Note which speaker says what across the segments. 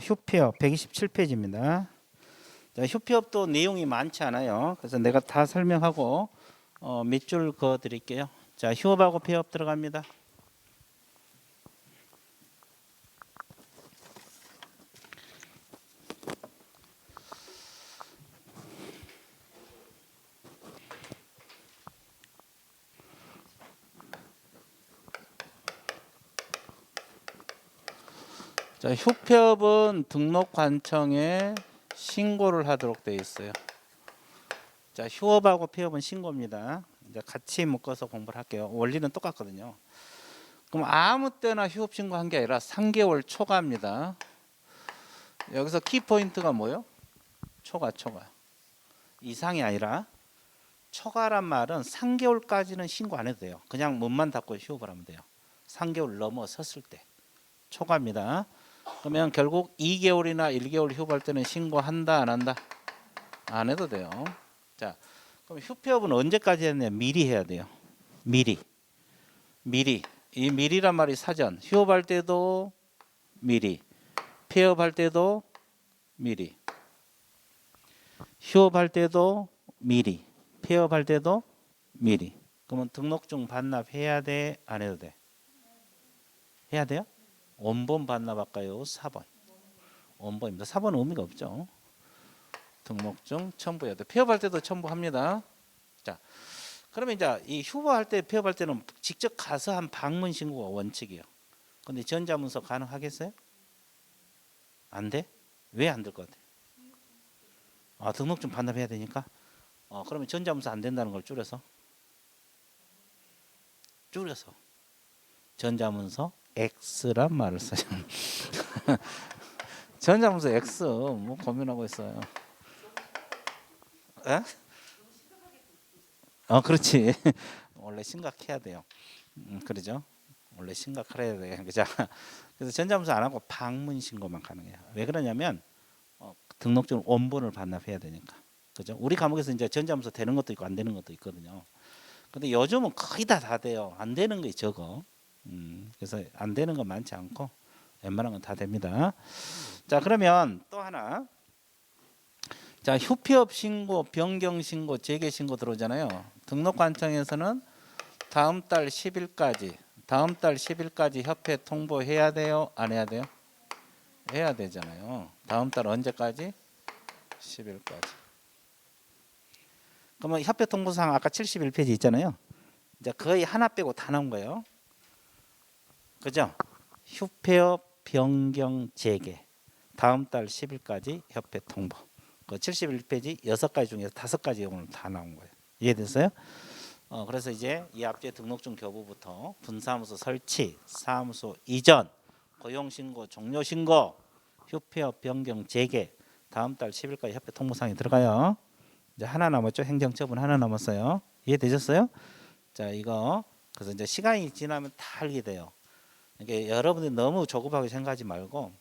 Speaker 1: 휴폐업 127페이지입니다. 자, 휴폐업도 내용이 많지 않아요. 그래서 내가 다 설명하고 몇 줄 그어 드릴게요. 자, 휴업하고 폐업 들어갑니다. 자, 휴폐업은 등록관청에 신고를 하도록 되어 있어요. 자, 휴업하고 폐업은 신고입니다. 이제 같이 묶어서 공부를 할게요. 원리는 똑같거든요. 그럼 아무 때나 휴업 신고한 게 아니라 3개월 초과입니다. 여기서 키포인트가 뭐예요? 초과. 이상이 아니라 초과란 말은 3개월까지는 신고 안 해도 돼요. 그냥 문만 닫고 휴업을 하면 돼요. 3개월 넘어섰을 때 초과입니다. 그러면 결국 2개월이나 1개월 휴업할 때는 신고한다 안 한다? 안 해도 돼요. 자, 그럼 휴폐업은 언제까지 했냐? 미리 해야 돼요. 미리. 이 미리란 말이 사전. 휴업할 때도 미리. 폐업할 때도 미리. 휴업할 때도 미리. 폐업할 때도 미리. 그러면 등록증 반납해야 돼? 안 해도 돼? 해야 돼요? 원본 반납할까요? 4번. 원본입니다. 4번은 의미가 없죠. 등록증 첨부해야 돼. 폐업할 때도 첨부합니다. 자, 그러면 이제 이 휴업할 때, 폐업할 때는 직접 가서 한 방문 신고가 원칙이에요. 근데 전자문서 가능하겠어요? 안 돼? 왜 안 될 것 같아? 아, 등록증 반납해야 되니까. 그러면 전자문서 안 된다는 걸 줄여서 전자문서 X란 말을 써요. 전자문서 X 뭐 고민하고 있어요. 에? 그렇지. 원래 심각해야 돼요. 그러죠. 원래 심각해야 돼요. 그죠? 그래서 전자문서 안 하고 방문 신고만 가능해요. 왜 그러냐면 등록증 원본을 반납해야 되니까. 그죠? 우리 과목에서 이제 전자문서 되는 것도 있고 안 되는 것도 있거든요. 근데 요즘은 거의 다 돼요. 안 되는 게 적어. 그래서 안 되는 건 많지 않고 웬만한 건 다 됩니다. 자, 그러면 또 하나. 자, 휴폐업 신고, 변경 신고, 재개 신고 들어오잖아요. 등록관청에서는 다음 달 10일까지 협회 통보해야 돼요? 안 해야 돼요? 해야 되잖아요. 다음 달 언제까지? 10일까지. 그러면 협회 통보사항 아까 71페이지 있잖아요. 이제 거의 하나 빼고 다 나온 거예요. 그죠? 휴폐업 변경 재개. 다음 달 10일까지 협회 통보. 그 71페이지 6가지 중에서 5가지 오늘 다 나온 거예요. 이해됐어요? 그래서 이제 이 앞뒤 등록증 교부부터 분사무소 설치, 사무소 이전, 고용신고, 종료신고, 휴폐업 변경 재개 다음 달 10일까지 협회 통보사항이 들어가요. 이제 하나 남았죠. 행정처분 하나 남았어요. 이해되셨어요? 자, 이거 그래서 이제 시간이 지나면 다 알게 돼요. 그러니까 여러분들이 너무 조급하게 생각하지 말고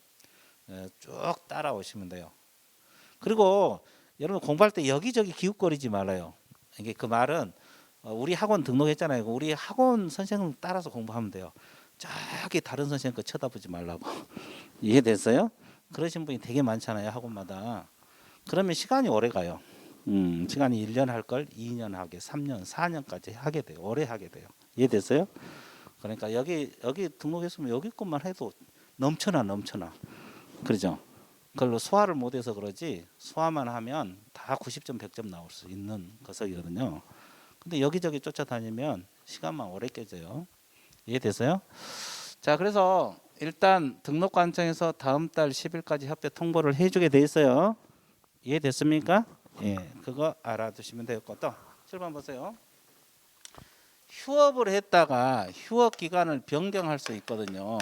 Speaker 1: 쭉 따라오시면 돼요. 그리고 여러분 공부할 때 여기저기 기웃거리지 말아요. 이게 그 말은 우리 학원 등록했잖아요. 우리 학원 선생님 따라서 공부하면 돼요. 저기 다른 선생님 거 쳐다보지 말라고. 이해됐어요? 그러신 분이 되게 많잖아요. 학원마다. 그러면 시간이 오래 가요. 시간이 1년 할 걸 2년 하게 3년 4년까지 하게 돼요. 오래 하게 돼요. 이해됐어요? 그러니까 여기 등록했으면 여기 것만 해도 넘쳐나. 그러죠? 그걸로 소화를 못해서 그러지 소화만 하면 다 90점 100점 나올 수 있는 거석이거든요. 근데 여기저기 쫓아다니면 시간만 오래 깨져요. 이해됐어요? 자, 그래서 일단 등록관청에서 다음 달 10일까지 협회 통보를 해주게 돼 있어요. 이해됐습니까? 예, 그거 알아두시면 되겠고 또 7번 보세요. 휴업을 했다가 휴업 기간을 변경할 수 있거든요.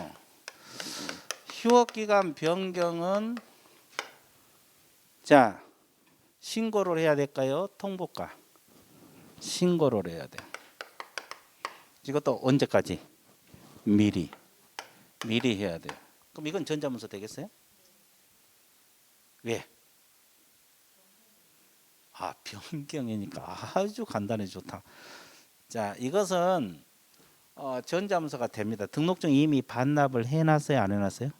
Speaker 1: 휴업 기간 변경은 자, 신고를 해야 될까요? 통보가? 신고를 해야 돼요. 이것도 언제까지? 미리 해야 돼요. 그럼 이건 전자문서 되겠어요? 왜? 변경이니까 아주 간단해 좋다. 자, 이것은 전자문서가 됩니다. 등록증 이미 반납을 해놨어요? 안 해놨어요?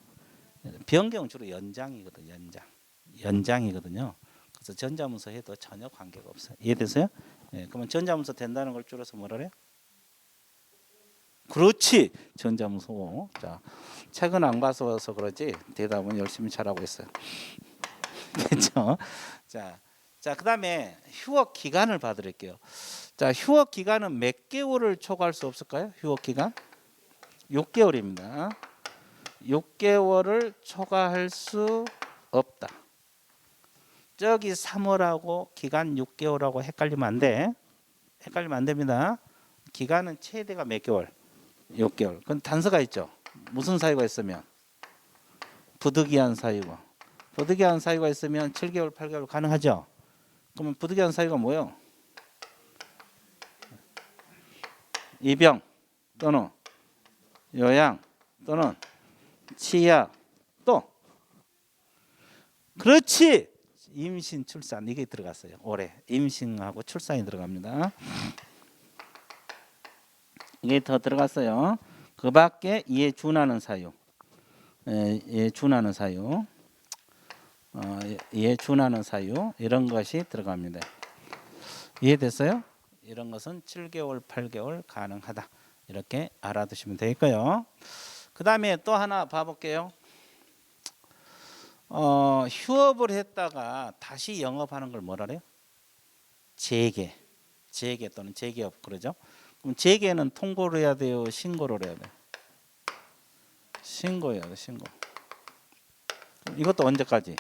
Speaker 1: 변경 주로 연장이거든요. 연장이거든요. 그래서 전자문서 해도 전혀 관계가 없어요. 이해되세요? 예, 그러면 전자문서 된다는 걸 줄여서 뭐라 그래요? 그렇지. 전자문서. 자, 책은 안 가서 그러지 대답은 열심히 잘하고 있어요. 그렇죠? 자, 그다음에 휴업 기간을 봐드릴게요. 자, 휴업 기간은 몇 개월을 초과할 수 없을까요? 휴업 기간 6개월입니다. 6개월을 초과할 수 없다. 저기 3월하고 기간 6개월하고 헷갈리면 안 돼. 헷갈리면 안 됩니다. 기간은 최대가 몇 개월? 6개월. 그건 단서가 있죠. 무슨 사유가 있으면? 부득이한 사유가. 부득이한 사유가 있으면 7개월, 8개월 가능하죠. 그러면 부득이한 사유가 뭐예요? 입영 또는 요양 또는 치약 또 그렇지. 임신, 출산 이게 들어갔어요. 올해 임신하고 출산이 들어갑니다. 이게 더 들어갔어요. 그 밖에 이에 준하는 사유, 이에 준하는 사유, 이에 준하는 사유 이런 것이 들어갑니다. 이해됐어요? 이런 것은 7개월, 8개월 가능하다. 이렇게 알아두시면 되겠고요. 그 다음에 또 하나 봐볼게요. 휴업을 했다가 다시 영업하는 걸 뭐라 그래요? 재개 또는 재개업 그러죠. 그럼 재개는 통보를 해야 돼요? 신고를 해야 돼요? 신고해야 돼요. 신고. 이것도 언제까지?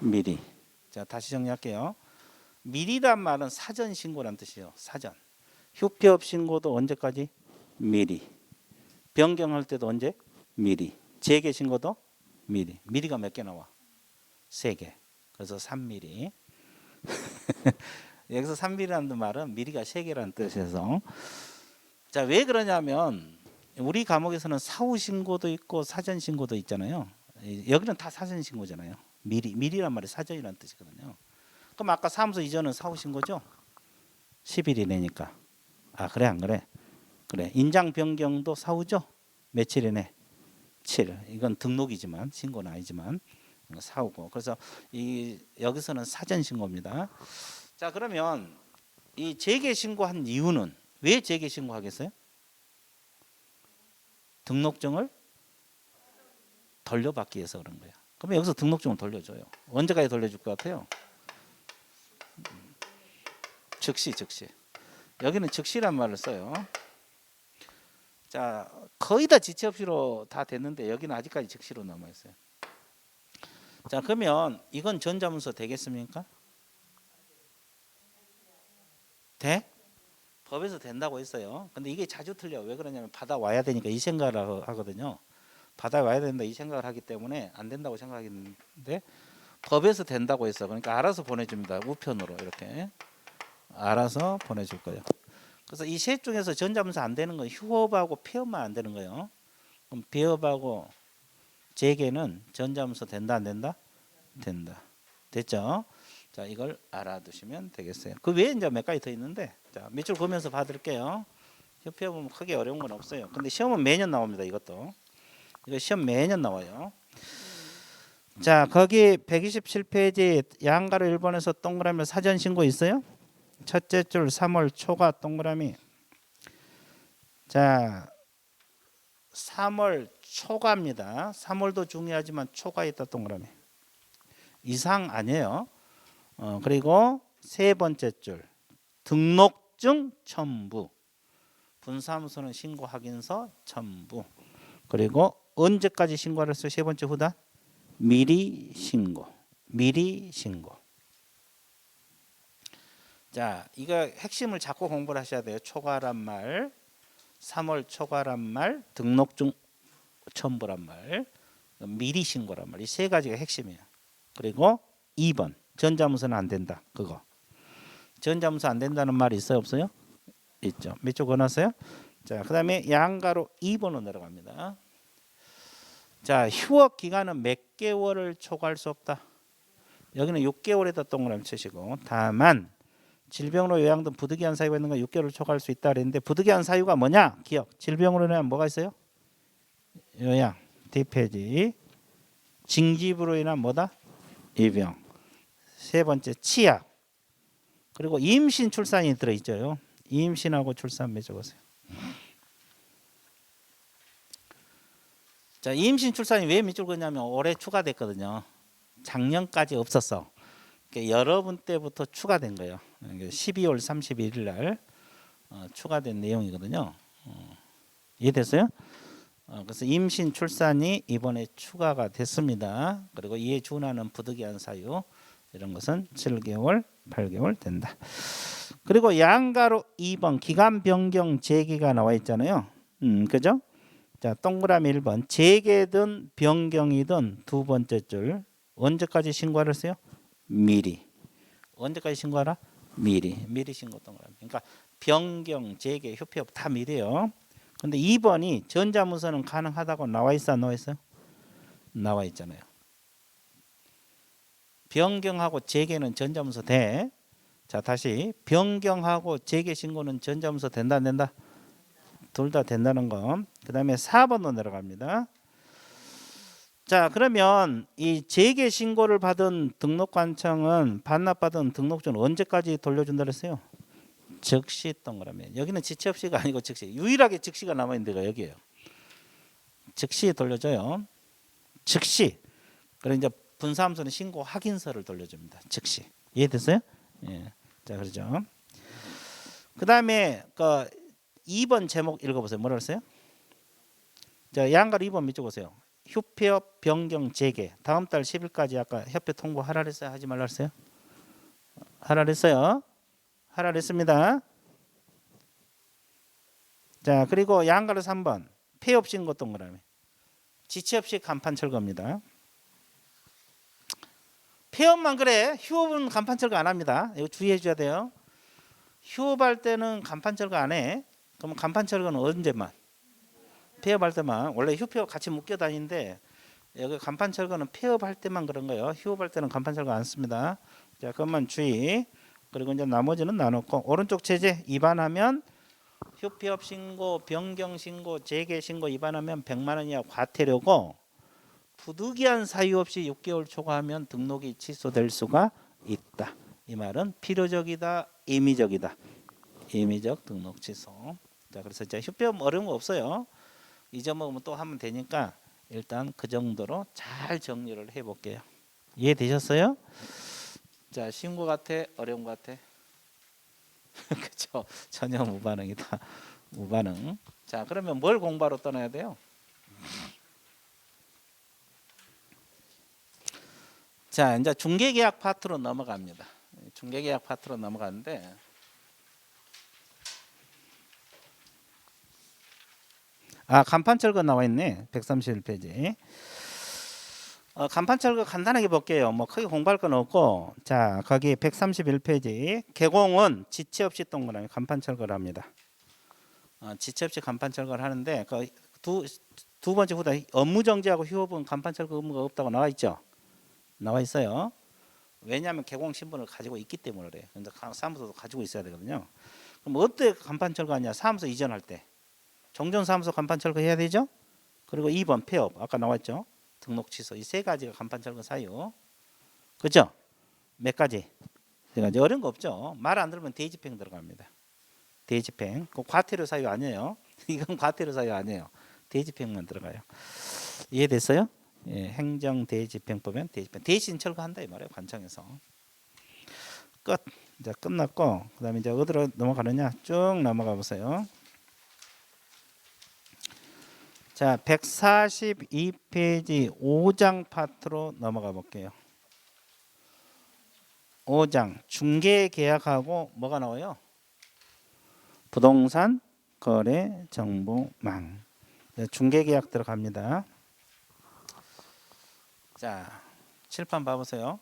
Speaker 1: 미리. 자, 다시 정리할게요. 미리란 말은 사전 신고란 뜻이에요. 사전. 휴폐업 신고도 언제까지? 미리. 변경할 때도 언제? 미리. 재개 신고도 미리. 미리가 몇 개 나와? 3개. 그래서 3미리. 여기서 3미리라는 말은 미리가 3개라는 뜻이어서. 자, 왜 그러냐면 우리 과목에서는 사후 신고도 있고 사전 신고도 있잖아요. 여기는 다 사전 신고잖아요. 미리란 말이 사전이라는 뜻이거든요. 그럼 아까 사무소 이전은 사후 신고죠? 10일 이내니까. 아, 그래 안 그래? 그래. 인장 변경도 사후죠? 며칠 이내? 7. 이건 등록이지만 신고는 아니지만 사후고. 그래서 여기서는 사전 신고입니다. 자, 그러면 이 재개 신고한 이유는 왜 재개 신고하겠어요? 등록증을 돌려받기 위해서 그런 거예요. 그러면 여기서 등록증을 돌려줘요. 언제까지 돌려줄 것 같아요? 즉시. 여기는 즉시란 말을 써요. 자, 거의 다 지체 없이로 다 됐는데 여기는 아직까지 즉시로 남아 있어요. 자, 그러면 이건 전자문서 되겠습니까? 돼? 법에서 된다고 했어요. 근데 이게 자주 틀려. 왜 그러냐면 받아와야 되니까 이 생각을 하거든요. 받아와야 된다 이 생각을 하기 때문에 안 된다고 생각하겠는데 법에서 된다고 했어. 그러니까 알아서 보내줍니다. 우편으로 이렇게 알아서 보내줄 거예요. 그래서 이 셋 중에서 전자문서 안 되는 건 휴업하고 폐업만 안 되는 거예요. 그럼 폐업하고 재개는 전자문서 된다 안 된다? 된다. 됐죠? 자, 이걸 알아두시면 되겠어요. 그 외에 이제 몇 가지 더 있는데 자, 몇 줄 보면서 봐드릴게요. 휴폐업은 크게 어려운 건 없어요. 근데 시험은 매년 나옵니다. 이것도. 이거 시험 매년 나와요. 자, 거기 127페이지 양가로 1번에서 동그라미 사전 신고 있어요? 첫째 줄 3월 초가 동그라미. 자, 3월 초가입니다. 3월도 중요하지만 초가 있다 동그라미. 이상 아니에요. 그리고 세 번째 줄 등록증 첨부. 분사무소는 신고 확인서 첨부. 그리고 언제까지 신고를 했어요? 세 번째 후단 미리 신고. 자, 이거 핵심을 잡고 공부를 하셔야 돼요. 초과란 말, 3월 초과란 말, 등록증 첨부란 말, 미리 신고란 말. 이 세 가지가 핵심이에요. 그리고 2번 전자문서는 안 된다. 그거. 전자문서 안 된다는 말이 있어요? 없어요? 있죠. 몇 줄 권하세요? 자, 그 다음에 양가로 2번으로 내려갑니다. 자, 휴업 기간은 몇 개월을 초과할 수 없다. 여기는 6개월에다 동그라미 치시고 다만 질병으로 요양 등 부득이한 사유가 있는 건 6개월을 초과할 수 있다 그랬는데 부득이한 사유가 뭐냐? 기억. 질병으로 인한 뭐가 있어요? 요양. 뒷페이지. 징집으로 인한 뭐다? 입영. 세 번째 치약. 그리고 임신 출산이 들어있죠. 임신하고 출산 맺어보세요. 자, 임신 출산이 왜 밑줄 그냐면 올해 추가됐거든요. 작년까지 없었어. 그러니까 여러분 때부터 추가된 거예요. 12월 31일 날 추가된 내용이거든요. 이해됐어요? 그래서 임신 출산이 이번에 추가가 됐습니다. 그리고 이에 준하는 부득이한 사유 이런 것은 7개월, 8개월 된다. 그리고 양가로 2번 기간 변경 재개가 나와 있잖아요. 그죠? 자, 동그라미 1번 재개든 변경이든 두 번째 줄 언제까지 신고를 했어요? 미리. 언제까지 신고하라? 미리. 미리 신고 동그라미. 그러니까 변경, 재개, 휴폐업 다 미리요. 근데 2번이 전자문서는 가능하다고 나와 있어 안 나와 있어요? 나와 있잖아요. 변경하고 재개는 전자문서 돼. 자, 다시 변경하고 재개 신고는 전자문서 된다 안 된다? 둘 다 된다는 거. 그 다음에 4번으로 내려갑니다. 자, 그러면 이 재개 신고를 받은 등록관청은 반납받은 등록증을 언제까지 돌려준다 그랬어요? 즉시 동그라미. 여기는 지체 없이가 아니고 즉시. 유일하게 즉시가 남아있는 데가 여기예요. 즉시 돌려줘요. 즉시. 그리고 이제 분사함수는 신고 확인서를 돌려줍니다. 즉시. 이해됐어요? 예. 자, 그러죠. 그 다음에 그 2번 제목 읽어보세요. 뭐라 그랬어요? 자, 양가로 2번 밑줄 보세요. 휴폐업 변경 재개. 다음 달 10일까지 아까 협회 통보하라 그랬어요? 하지 말라 그랬어요? 하라 그랬어요? 하라 그랬습니다. 자, 그리고 양가로 3번 폐업 신고 동그라미. 지체 없이 간판 철거입니다. 폐업만 그래. 휴업은 간판 철거 안 합니다. 이거 주의해 줘야 돼요. 휴업할 때는 간판 철거 안 해. 그럼 간판 철거는 언제만? 폐업할 때만. 원래 휴폐업 같이 묶여 다니는데 여기 간판 철거는 폐업할 때만 그런 거예요. 휴업할 때는 간판 철거 안 씁니다. 자, 그것만 주의. 그리고 이제 나머지는 나눴고 오른쪽 제재 위반하면 휴폐업 신고, 변경 신고, 재개 신고 위반하면 100만 원 이하 과태료고 부득이한 사유 없이 6개월 초과하면 등록이 취소될 수가 있다. 이 말은 필요적이다, 임의적이다. 임의적 등록 취소. 자, 그래서 이제 휴폐업 어려운 거 없어요. 잊어먹으면 또 하면 되니까 일단 그 정도로 잘 정리를 해볼게요. 이해되셨어요? 자, 쉬운 거 같아? 어려운 거 같아? 그렇죠. 전혀 무반응이다. 무반응. 자, 그러면 뭘 공부하러 떠나야 돼요? 자, 이제 중개계약 파트로 넘어갑니다. 중개계약 파트로 넘어가는데 간판 철거 나와 있네. 131페이지. 간판 철거 간단하게 볼게요. 뭐 크게 공부할 건 없고, 자, 거기 131페이지 개공은 지체 없이 동그라미 간판 철거를 합니다. 지체 없이 간판 철거를 하는데 그 두 번째 후다 업무 정지하고 휴업은 간판 철거 의무가 없다고 나와 있죠. 나와 있어요. 왜냐하면 개공 신분을 가지고 있기 때문에 그래요. 근데 사무소도 가지고 있어야 되거든요. 그럼 어때 간판 철거하냐? 사무소 이전할 때 정전사무소 간판 철거해야 되죠. 그리고 2번 폐업 아까 나왔죠. 등록 취소 이 세 가지가 간판 철거 사유. 그죠? 몇 가지? 세 가지. 어려운 거 없죠. 말 안 들으면 대집행 들어갑니다. 대집행. 그 과태료 사유 아니에요. 이건 과태료 사유 아니에요. 대집행만 들어가요. 이해됐어요? 예, 행정 대집행법엔 대집행 대신 철거한다 이 말이에요. 관청에서. 끝. 이제 끝났고 그다음에 이제 어디로 넘어가느냐? 쭉 넘어가 보세요. 자, 142페이지 5장 파트로 넘어가 볼게요. 5장 중개 계약하고 뭐가 나와요? 부동산 거래 정보망. 중개 계약 들어갑니다. 자, 칠판 봐보세요.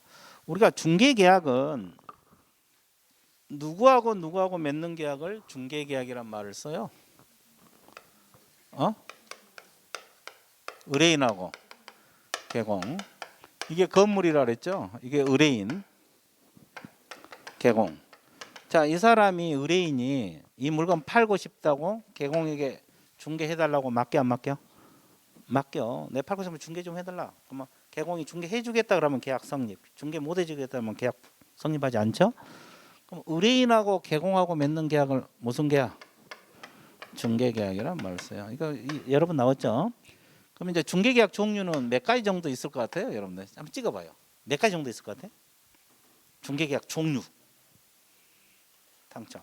Speaker 1: 우리가 중개 계약은 누구하고 맺는 계약을 중개 계약이란 말을 써요. 의뢰인하고 개공. 이게 건물이라 그랬죠. 이게 의뢰인 개공. 자, 이 사람이 의뢰인이 이 물건 팔고 싶다고 개공에게 중개해달라고 맡겨 안 맡겨? 맡겨. 내 팔고 싶으면 중개 좀 해달라. 그러면 개공이 중개해주겠다 그러면 계약 성립, 중개 못해주겠다면 계약 성립하지 않죠? 그럼 의뢰인하고 개공하고 맺는 계약을 무슨 계약? 중개계약이란 말을 써요. 이거 여러 번 나왔죠? 그럼 이제 중개계약 종류는 몇 가지 정도 있을 것 같아요, 여러분들? 한번 찍어봐요. 몇 가지 정도 있을 것 같아요? 중개계약 종류. 당첨.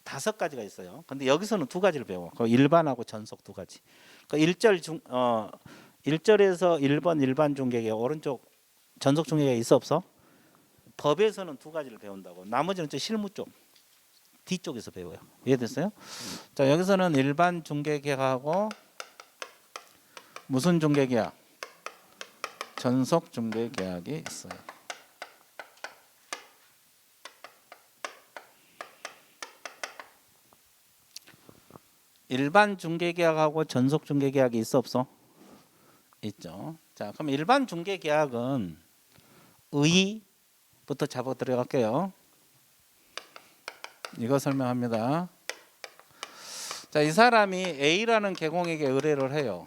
Speaker 1: 5가지가 있어요. 근데 여기서는 2가지를 배워. 그 일반하고 전속 2가지. 그 1절에서 1번 일반 중개계약 오른쪽 전속 중개계약 있어 없어? 법에서는 2가지를 배운다고. 나머지는 저 실무 쪽 뒤쪽에서 배워요. 이해됐어요? 자, 여기서는 일반 중개계약하고 무슨 중개계약? 전속 중개계약이 있어요. 일반 중개계약하고 전속 중개계약이 있어 없어? 있죠. 자, 그럼 일반 중개계약은 의부터 잡아 들어갈게요. 이거 설명합니다. 자, 이 사람이 A라는 개공에게 의뢰를 해요.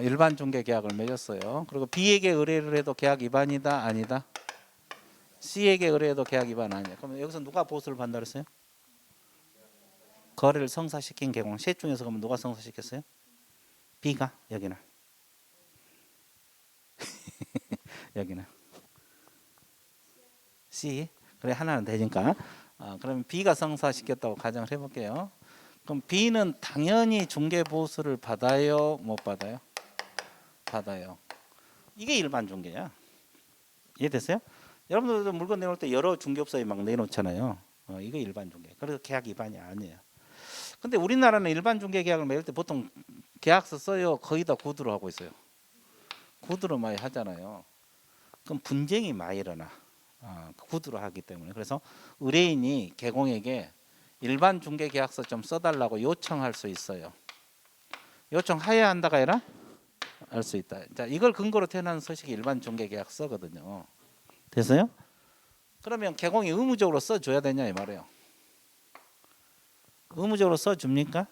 Speaker 1: 일반 중개계약을 맺었어요. 그리고 B에게 의뢰를 해도 계약 위반이다, 아니다? C에게 의뢰해도 계약 위반 아니야. 그럼 여기서 누가 보수를 받는다 그랬어요? 거래를 성사시킨 개공. 셋 중에서 그러면 누가 성사시켰어요? B가. 여기는 여기는 C. 그래, 하나는 되니까. 그러면 B가 성사시켰다고 가정을 해볼게요. 그럼 B는 당연히 중개 보수를 받아요, 못 받아요? 받아요. 이게 일반 중개야. 이해됐어요? 여러분들도 물건 내놓을 때 여러 중개업소에 막 내놓잖아요. 이거 일반 중개. 그래서 계약 위반이 아니에요. 근데 우리나라는 일반 중개 계약을 맺을 때 보통 계약서 써요. 거의 다 구두로 하고 있어요. 구두로 많이 하잖아요. 그럼 분쟁이 많이 일어나. 구두로 하기 때문에. 그래서 의뢰인이 개공에게 일반 중개 계약서 좀 써달라고 요청할 수 있어요. 요청해야 한다가 아니라 할 수 있다. 자, 이걸 근거로 태어난 서식이 일반 중개 계약서거든요. 됐어요? 그러면 개공이 의무적으로 써줘야 되냐 이 말이에요. 의무적으로 써줍니까?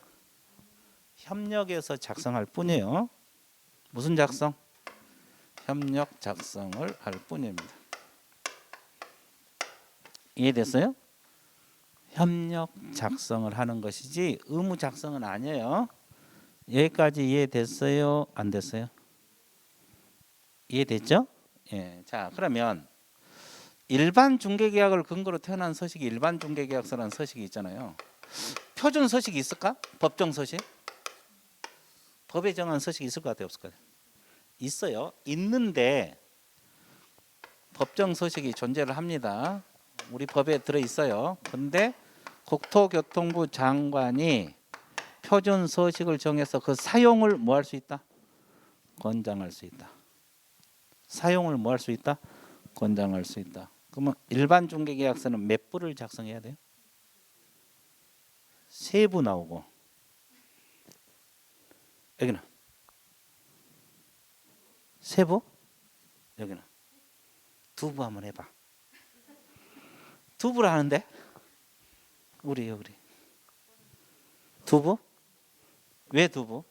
Speaker 1: 협력해서 작성할 뿐이에요. 무슨 작성? 협력 작성을 할 뿐입니다. 이해됐어요? 협력 작성을 하는 것이지 의무 작성은 아니에요. 여기까지 이해됐어요? 안 됐어요? 이해됐죠? 예. 자, 그러면 일반 중개계약을 근거로 태어난 서식이 일반 중개계약서라는 서식이 있잖아요. 표준 서식이 있을까? 법정 서식? 법에 정한 서식이 있을 것 같아요? 없을 것 같아요? 있어요. 있는데 법정 서식이 존재를 합니다. 우리 법에 들어 있어요. 근데 국토교통부 장관이 표준 서식을 정해서 그 사용을 뭐 할 수 있다? 권장할 수 있다. 사용을 뭐 할 수 있다? 권장할 수 있다. 그러면 일반 중개계약서는 몇 부를 작성해야 돼요? 3부 나오고 여기는 3부? 여기는 2부 한번 해봐. 2부를 하는데 우리 2부? 왜 2부?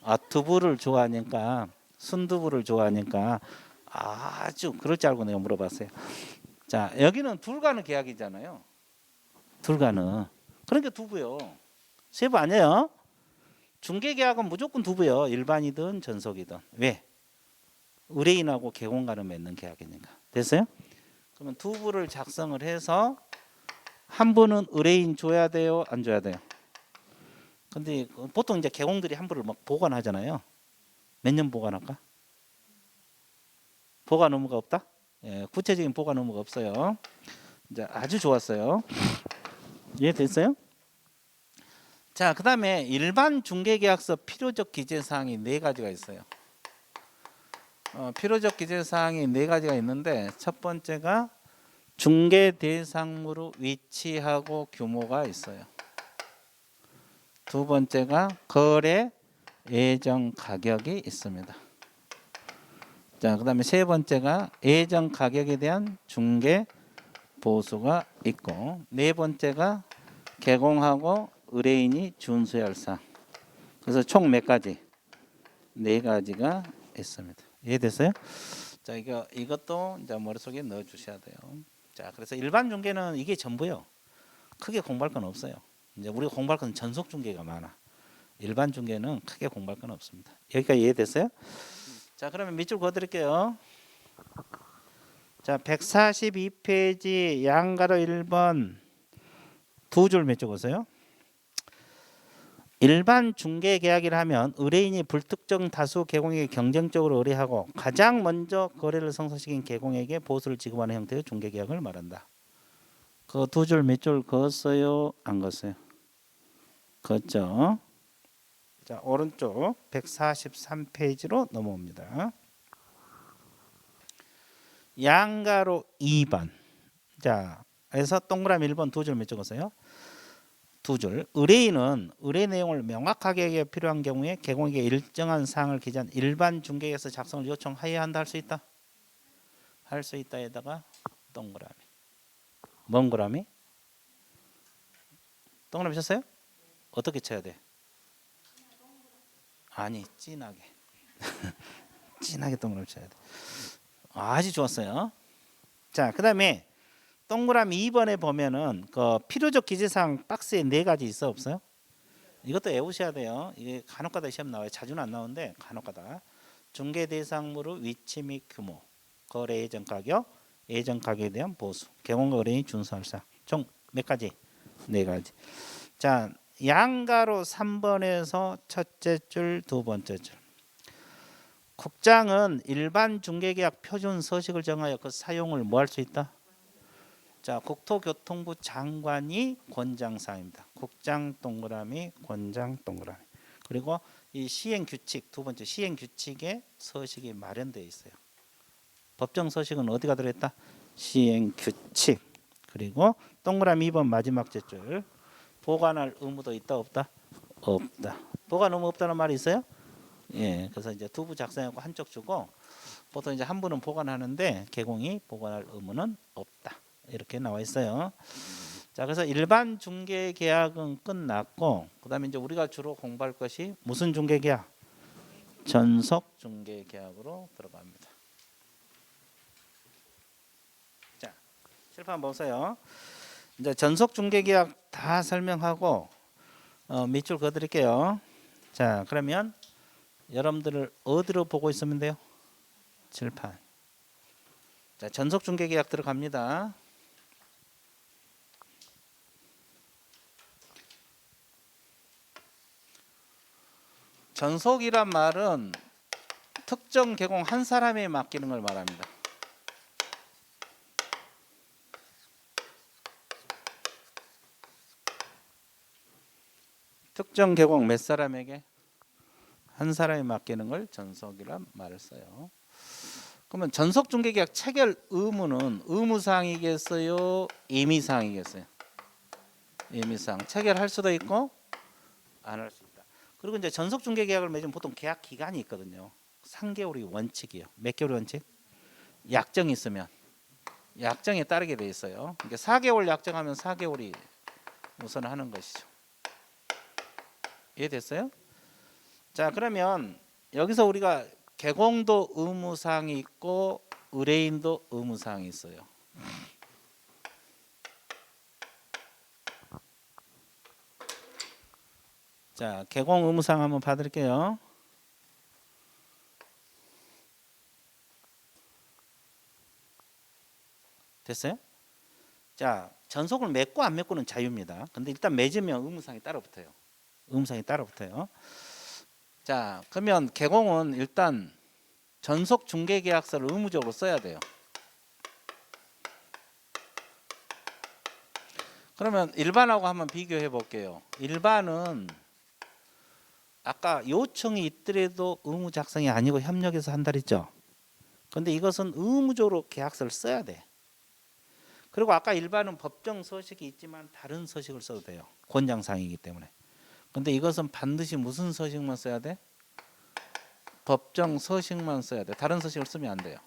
Speaker 1: 2부를 좋아하니까 순두부를 좋아하니까 아주 그럴 줄 알고 내가 물어봤어요. 자, 여기는 둘과는 계약이잖아요. 둘과는. 그러니까 2부요. 3부 아니에요. 중개계약은 무조건 2부요. 일반이든 전속이든. 왜? 의뢰인하고 개공간을 맺는 계약이니까. 됐어요? 그러면 2부를 작성을 해서 한 부는 의뢰인 줘야 돼요? 안 줘야 돼요? 근데 보통 이제 개공들이 한 부를 막 보관하잖아요. 몇 년 보관할까? 보관 의무가 없다? 예, 구체적인 보관 의무가 없어요. 이제 아주 좋았어요. 이해됐어요? 자, 그 다음에 일반 중개계약서 필요적 기재사항이 4가지가 있어요. 필요적 기재사항이 4가지가 있는데 첫 번째가 중개 대상물의 위치하고 규모가 있어요. 두 번째가 거래 예정 가격이 있습니다. 자, 그다음에 세 번째가 예정 가격에 대한 중개 보수가 있고 네 번째가 개공하고 의뢰인이 준수해야 할 사항. 그래서 총 몇 가지? 네 가지가 있습니다. 이해됐어요? 자, 이것도 이제 머릿속에 넣어 주셔야 돼요. 자, 그래서 일반 중계는 이게 전부요. 크게 공부할 건 없어요. 이제 우리가 공부할 건 전속 중계가 많아. 일반 중계는 크게 공부할 건 없습니다. 여기까지 이해됐어요? 자, 그러면 밑줄 그어 드릴게요. 자, 142페이지 양가로 1번 두 줄 몇 적으세요? 일반 중개 계약이라 하면 의뢰인이 불특정 다수 개공에게 경쟁적으로 의뢰하고 가장 먼저 거래를 성사시킨 개공에게 보수를 지급하는 형태의 중개 계약을 말한다. 그 두 줄 몇 줄 그었어요? 안 그었어요? 그었죠? 자, 오른쪽 143페이지로 넘어옵니다. 양가로 2번. 자, 그래서 동그라미 1번 두 줄 몇 적었어요? 두 줄. 의뢰인은 의뢰 내용을 명확하게 하기 필요한 경우에 개공에게 일정한 사항을 기재한 일반 중개에서 작성을 요청하여야 한다. 할 수 있다. 할 수 있다에다가 동그라미. 멍그라미? 동그라미 쳤어요? 어떻게 쳐야 돼? 아니, 진하게. 진하게 동그라미 쳐야 돼. 아주 좋았어요. 자, 그다음에 동그라미 2번에 보면은 그 필요적 기재사항 박스에 네 가지 있어 없어요? 이것도 외우셔야 돼요. 이게 간혹가다 시험 나와요. 자주는 안 나오는데 간혹가다. 중개 대상물의 위치 및 규모, 거래 예정 가격, 예정 가격에 대한 보수, 개공과 의뢰인이 준수할 사항. 총 몇 가지? 네 가지. 자, 양가로 3번에서 첫째 줄, 두 번째 줄. 국장은 일반 중개계약 표준 서식을 정하여 그 사용을 뭐 할 수 있다? 자, 국토교통부 장관이 권장사항입니다. 국장 동그라미, 권장 동그라미. 그리고 이 시행 규칙, 두 번째 시행 규칙에 서식이 마련되어 있어요. 법정 서식은 어디가 들어있다? 시행 규칙. 그리고 동그라미 2번 마지막 줄. 보관할 의무도 있다 없다? 없다. 보관 의무 없다는 말이 있어요? 예. 그래서 이제 두부 작성하고 한쪽 주고 보통 이제 한 분은 보관하는데 개공이 보관할 의무는 없다. 이렇게 나와 있어요. 자, 그래서 일반 중개 계약은 끝났고 그다음에 이제 우리가 주로 공부할 것이 무슨 중개 계약? 전속 중개 계약으로 들어갑니다. 자, 칠판 보세요. 이제 전속 중개 계약 다 설명하고 밑줄 그어 드릴게요. 자, 그러면 여러분들을 어디로 보고 있으면 돼요? 칠판. 자, 전속 중개 계약 들어갑니다. 전속이란 말은 특정 개공 한 사람에 맡기는 걸 말합니다. 특정 개공 몇 사람에게? 한 사람에 맡기는 걸 전속이란 말을 써요. 그러면 전속 중개계약 체결 의무는 의무사항이겠어요? 임의사항이겠어요? 임의사항. 체결할 수도 있고 안 할 수 있다. 그리고 이제 전속 중개계약을 맺으면 보통 계약 기간이 있거든요. 3개월이 원칙이에요. 몇 개월 원칙? 약정이 있으면 약정에 따르게 돼 있어요. 그러니까 4개월 약정하면 4개월이 우선 하는 것이죠. 이해됐어요? 자, 그러면 여기서 우리가 개공도 의무사항이 있고 의뢰인도 의무사항이 있어요. 자, 개공 의무사항 한번 봐드릴게요. 됐어요? 자, 전속을 맺고 안 맺고는 자유입니다. 근데 일단 맺으면 의무사항이 따로 붙어요. 의무사항이 따로 붙어요. 자, 그러면 개공은 일단 전속 중개계약서를 의무적으로 써야 돼요. 그러면 일반하고 한번 비교해 볼게요. 일반은 아까 요청이 있더라도 의무 작성이 아니고 협력해서 한다 그랬죠. 근데 이것은 의무적으로 계약서를 써야 돼. 그리고 아까 일반은 법정 서식이 있지만 다른 서식을 써도 돼요. 권장사항이기 때문에. 근데 이것은 반드시 무슨 서식만 써야 돼? 법정 서식만 써야 돼. 다른 서식을 쓰면 안 돼요.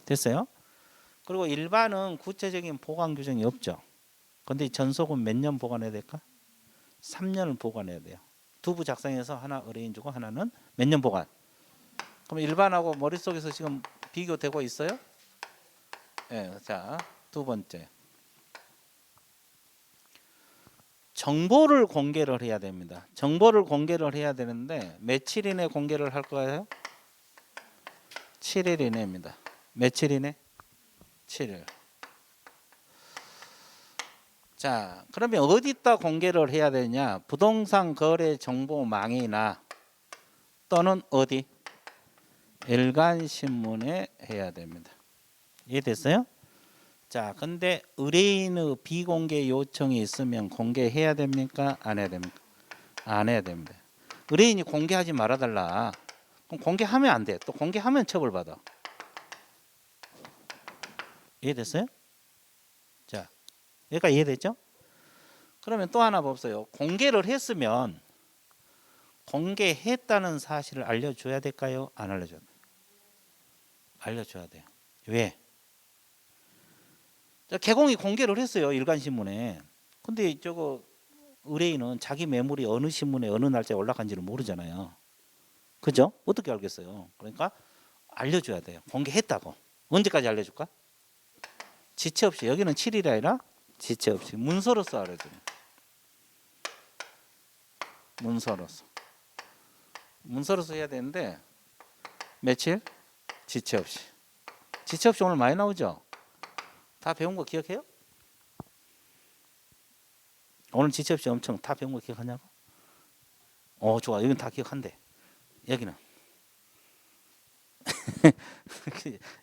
Speaker 1: 됐어요? 그리고 일반은 구체적인 보관 규정이 없죠. 근데 전속은 몇 년 보관해야 될까? 3년을 보관해야 돼요. 두부 작성해서 하나 의뢰인 주고 하나는 몇 년 보관. 그럼 일반하고 머릿속에서 지금 비교되고 있어요? 네, 자, 두 번째. 정보를 공개를 해야 됩니다. 정보를 공개를 해야 되는데 며칠 이내 공개를 할 거예요? 7일 이내입니다. 며칠 이내? 7일. 자, 그러면 어디다 공개를 해야 되냐? 부동산 거래 정보망이나 또는 어디? 일간신문에 해야 됩니다. 이해됐어요? 자, 근데 의뢰인의 비공개 요청이 있으면 공개해야 됩니까? 안 해야 됩니까? 안 해야 됩니다. 의뢰인이 공개하지 말아달라. 그럼 공개하면 안 돼. 또 공개하면 처벌받아. 이해됐어요? 자, 여기까지 이해됐죠? 그러면 또 하나 봅시요. 공개를 했으면 공개했다는 사실을 알려줘야 될까요? 안 알려줘야 돼요? 알려줘야 돼요. 왜? 개공이 공개를 했어요. 일간신문에. 근데 저거 의뢰인은 자기 매물이 어느 신문에 어느 날짜에 올라간지를 모르잖아요. 그죠? 어떻게 알겠어요? 그러니까 알려줘야 돼요. 공개했다고. 언제까지 알려줄까? 지체 없이. 여기는 7일이 아니라 지체 없이. 문서로서 알려줘요. 문서로서. 문서로서 해야 되는데 며칠? 지체 없이. 지체 없이 오늘 많이 나오죠? 다 배운 거 기억해요? 오늘 지체 없이 엄청 다 배운 거 기억하냐고? 좋아. 여기는 다 기억한대. 여기는.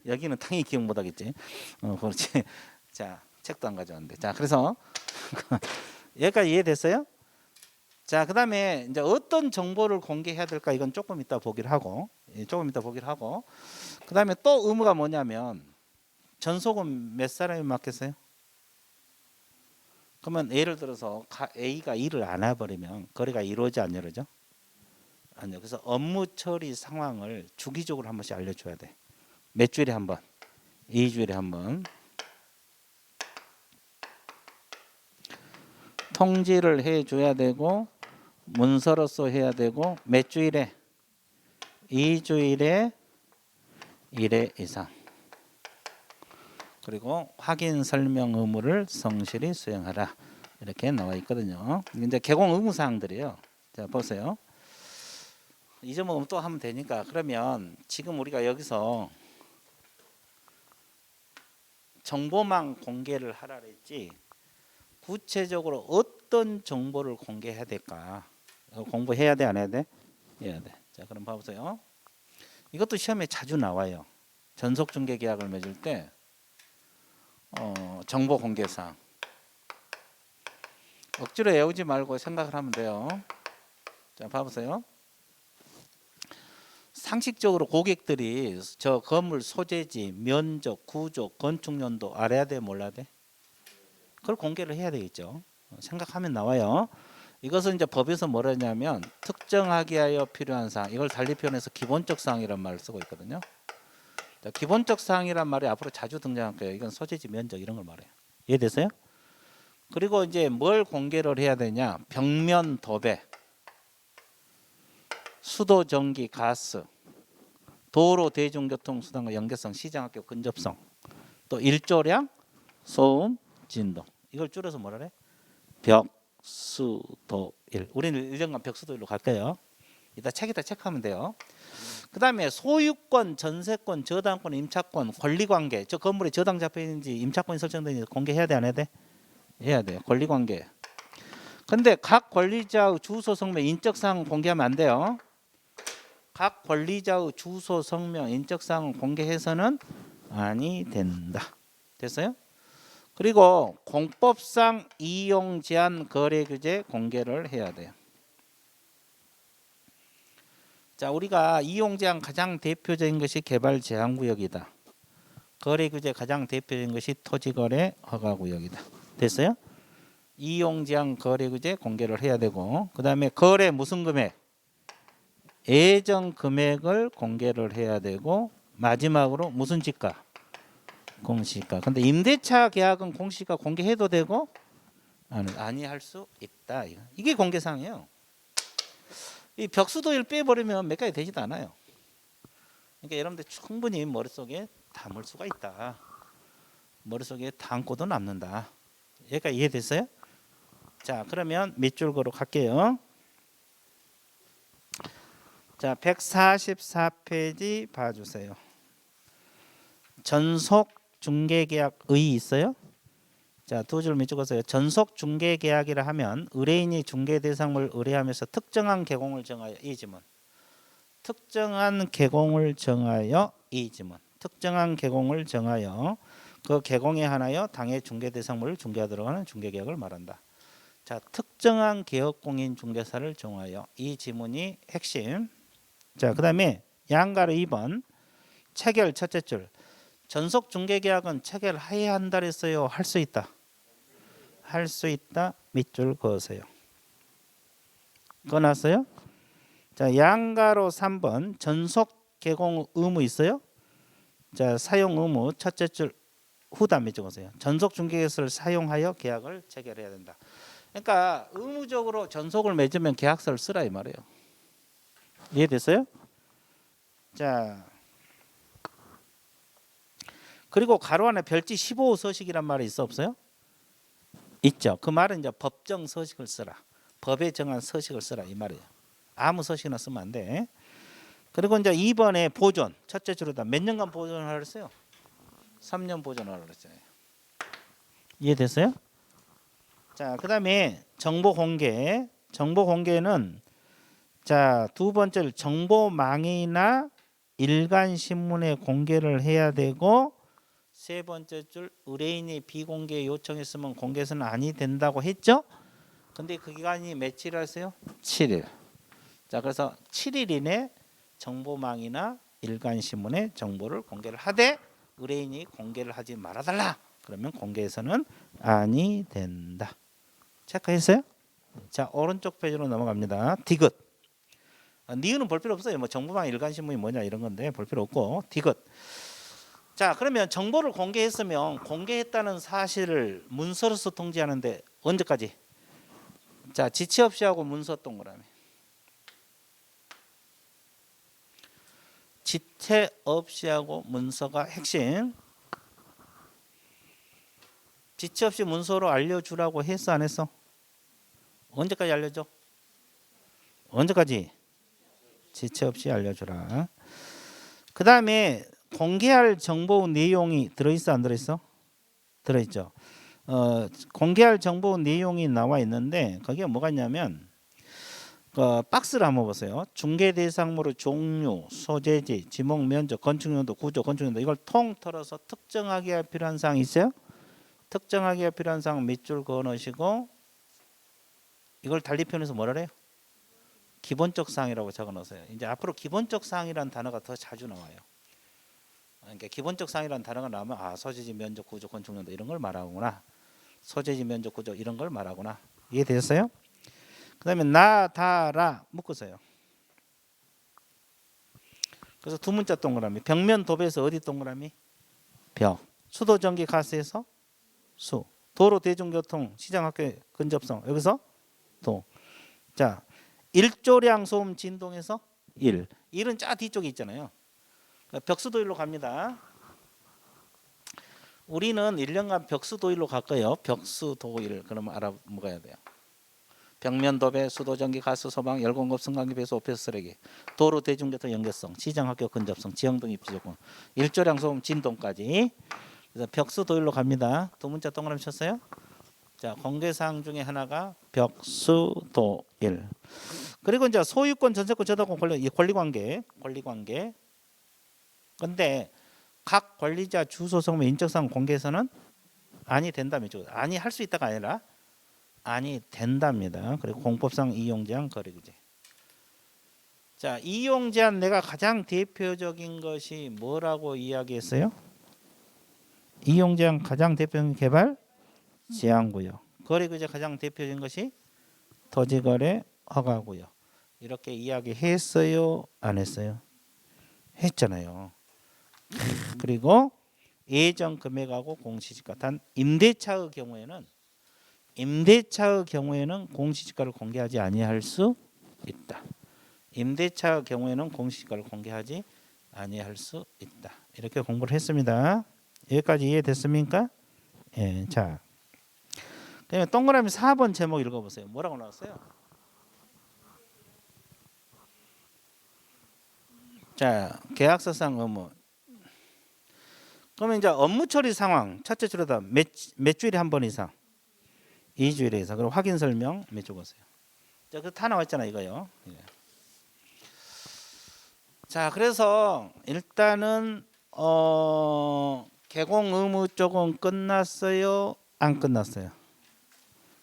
Speaker 1: 여기는 당연히 기억 못 하겠지. 그렇지. 자, 책도 안 가져왔는데. 자, 그래서 여기까지 이해됐어요? 자, 그다음에 이제 어떤 정보를 공개해야 될까? 이건 조금 이따 보기를 하고, 그다음에 또 의무가 뭐냐면 전속은 몇 사람이 맡겠어요? 그러면 예를 들어서 A가 일을 안 해버리면 거래가 이루어지 안 이루어져? 아니요. 그래서 업무 처리 상황을 주기적으로 한 번씩 알려줘야 돼. 몇 주일에 한 번? 2주일에 한 번. 통지를 해줘야 되고 문서로서 해야 되고 몇 주일에? 2주일에 1회 이상. 그리고 확인 설명 의무를 성실히 수행하라. 이렇게 나와 있거든요. 이제 개공 의무 사항들이에요. 자, 보세요. 잊어먹으면 또 하면 되니까. 그러면 지금 우리가 여기서 정보망 공개를 하라 그랬지. 구체적으로 어떤 정보를 공개해야 될까? 공부해야 돼, 안 해야 돼? 해야 돼. 자, 그럼 봐보세요. 이것도 시험에 자주 나와요. 전속중개 계약을 맺을 때 정보 공개사항. 억지로 외우지 말고 생각을 하면 돼요. 자, 봐보세요. 상식적으로 고객들이 저 건물 소재지, 면적, 구조, 건축연도 알아야 돼, 몰라야 돼? 그걸 공개를 해야 되겠죠. 생각하면 나와요. 이것은 이제 법에서 뭐라 하냐면 특정하기 위하여 필요한 사항. 이걸 달리 표현해서 기본적 사항이란 말을 쓰고 있거든요. 자, 기본적 사항이란 말이 앞으로 자주 등장할 거예요. 이건 소재지, 면적 이런 걸 말해요. 이해됐어요? 그리고 이제 뭘 공개를 해야 되냐? 벽면 도배, 수도, 전기, 가스, 도로, 대중교통 수단과 연계성, 시장학교 근접성, 또 일조량, 소음, 진동. 이걸 줄여서 뭐라 그래? 벽수도일. 우리는 1년간 벽수도일로 갈게요. 이따 책에다 체크하면 돼요. 그 다음에 소유권, 전세권, 저당권, 임차권, 권리관계. 저 건물에 저당 잡혀 있는지 임차권이 설정되는지 공개해야 돼, 안 해야 돼? 해야 돼요. 권리관계. 근데 각 권리자의 주소, 성명, 인적사항 공개하면 안 돼요. 각 권리자의 주소, 성명, 인적사항을 공개해서는 아니 된다. 됐어요? 그리고 공법상 이용 제한 거래 규제 공개를 해야 돼요. 자, 우리가 이용 제한 가장 대표적인 것이 개발 제한 구역이다. 거래 규제 가장 대표적인 것이 토지 거래 허가 구역이다. 됐어요? 이용 제한 거래 규제 공개를 해야 되고, 그다음에 거래 무슨 금액? 예정 금액을 공개를 해야 되고, 마지막으로 무슨 지가? 공시가. 근데 임대차 계약은 공시가 공개해도 되고 아니 할 수 있다. 이게 공개사항이에요. 이 벽수도일 빼버리면 몇 가지 되지도 않아요. 그러니까 여러분들 충분히 머릿속에 담을 수가 있다. 머릿속에 담고도 남는다. 여기까지 이해됐어요? 자, 그러면 밑줄 그어 갈게요. 자, 144페이지 봐주세요. 전속 중개계약의 있어요? 자, 두 줄 밑줄 그으세요. 전속 중개계약이라 하면 의뢰인이 중개대상물 의뢰하면서 특정한 계공을 정하여 이 지문. 특정한 계공을 정하여 이 지문. 특정한 계공을 정하여 그 계공에 한하여 당해 중개대상물을 중개하도록 하는 중개계약을 말한다. 자, 특정한 개업공인 중개사를 정하여 이 지문이 핵심. 자, 그 다음에 양가로 2번 체결 첫째 줄. 전속 중개계약은 체결해야 한다 그랬어요? 할 수 있다? 할 수 있다. 밑줄 그으세요. 그어놨어요? 자, 양가로 3번 전속 개공 의무 있어요? 자, 사용 의무 첫째 줄 후다 밑줄 그으세요. 전속 중개계약서를 사용하여 계약을 체결해야 된다. 그러니까 의무적으로 전속을 맺으면 계약서를 쓰라 이 말이에요. 이해됐어요? 자, 그리고 가로 안에 별지 15호 서식이란 말이 있어 없어요? 있죠. 그 말은 이제 법정 서식을 쓰라. 법에 정한 서식을 쓰라 이 말이에요. 아무 서식이나 쓰면 안 돼. 그리고 이제 2번에 보존 첫째 줄에다 몇 년간 보존하라 그랬어요? 3년 보존하라 그랬잖아요. 이해됐어요? 자, 그다음에 정보 공개. 정보 공개는 자, 두 번째로 정보망이나 일간 신문에 공개를 해야 되고 세 번째 줄 의뢰인이 비공개 요청했으면 공개서는 아니 된다고 했죠? 근데 그 기간이 며칠 하세요? 7일. 자, 그래서 7일 이내 정보망이나 일간 신문에 정보를 공개를 하되 의뢰인이 공개를 하지 말아달라. 그러면 공개해서는 아니 된다. 체크했어요? 자, 오른쪽 페이지로 넘어갑니다. 디귿. 니은은 볼 필요 없어요. 뭐 정보망 일간 신문이 뭐냐 이런 건데 볼 필요 없고 디귿. 자, 그러면 정보를 공개했으면 공개했다는 사실을 문서로서 통지하는데 언제까지? 자, 지체 없이 하고 문서 동그라미. 지체 없이 하고 문서가 핵심. 지체 없이 문서로 알려주라고 했어 안 했어? 언제까지 알려줘? 언제까지? 지체 없이 알려주라. 그 다음에 공개할 정보 내용이 들어있어 안 들어있어? 들어있죠. 공개할 정보 내용이 나와 있는데 거기에 뭐가 있냐면 박스를 한번 보세요. 중개 대상물의 종류, 소재지, 지목, 면적, 건축용도, 구조, 건축용도 이걸 통틀어서 특정하기가 필요한 사항이 있어요? 특정하기가 필요한 사항 밑줄 그어 놓으시고 이걸 달리 표현해서 뭐라 그래요? 기본적 사항이라고 적어 놓으세요. 이제 앞으로 기본적 사항이라는 단어가 더 자주 나와요. 그러니까 기본적 사항이라는 단어가 나오면 아, 소재지, 면적, 구조, 건축용도 이런 걸 말하구나. 소재지, 면적, 구조 이런 걸 말하구나. 이해되셨어요? 그 다음에 나, 다, 라 묶으세요. 그래서 두 문자 동그라미. 벽면 도배에서 어디 동그라미? 벽. 수도, 전기, 가스에서 수. 도로, 대중교통, 시장, 학교 근접성 여기서 도. 자, 일조량, 소음, 진동에서 일. 일은 쫙 뒤쪽에 있잖아요. 벽수도일로 갑니다. 우리는 1년간 벽수도일로 갈 거예요. 벽수도일. 그러면 알아먹어야 돼요. 벽면 도배, 수도, 전기, 가스, 소방, 열공급, 승강기, 배수, 오피스, 쓰레기, 도로, 대중교통 연계성, 시장, 학교 근접성, 지형 등 입지 조건, 일조량, 소음, 진동까지. 그래서 벽수도일로 갑니다. 두 문자 동그라미 쳤어요. 자, 공개사항 중에 하나가 벽수도일. 그리고 이제 소유권, 전세권, 저당권, 권리관계. 근데 각 관리자 주소, 성명, 인적사항 공개해서는 아니 된다며. 아니 할 수 있다가 아니라 아니 된답니다. 그리고 공법상 이용제한 거래규제. 자, 이용제한 내가 가장 대표적인 것이 뭐라고 이야기했어요? 이용제한 가장 대표적인 개발 제한구역. 거래규제 가장 대표적인 것이 토지거래 허가구역. 이렇게 이야기했어요? 안 했어요? 했잖아요. 그리고 예정 금액하고 공시지가. 단 임대차의 경우에는 공시지가를 공개하지 아니할 수 있다. 임대차 경우에는 공시지가를 공개하지 아니할 수 있다. 이렇게 공부를 했습니다. 여기까지 이해됐습니까? 예, 자, 그러면 동그라미 4번 제목 읽어보세요. 뭐라고 나왔어요? 자, 계약서상 의무. 그러면 이제 업무 처리 상황 첫째 줄에다 몇 주일에 한 번 이상, 2주일에 이상. 그리고 확인 설명 몇 줄 보세요. 자, 그 다 나왔잖아 이거요. 예. 자, 그래서 일단은 개공 의무 쪽은 끝났어요? 안 끝났어요?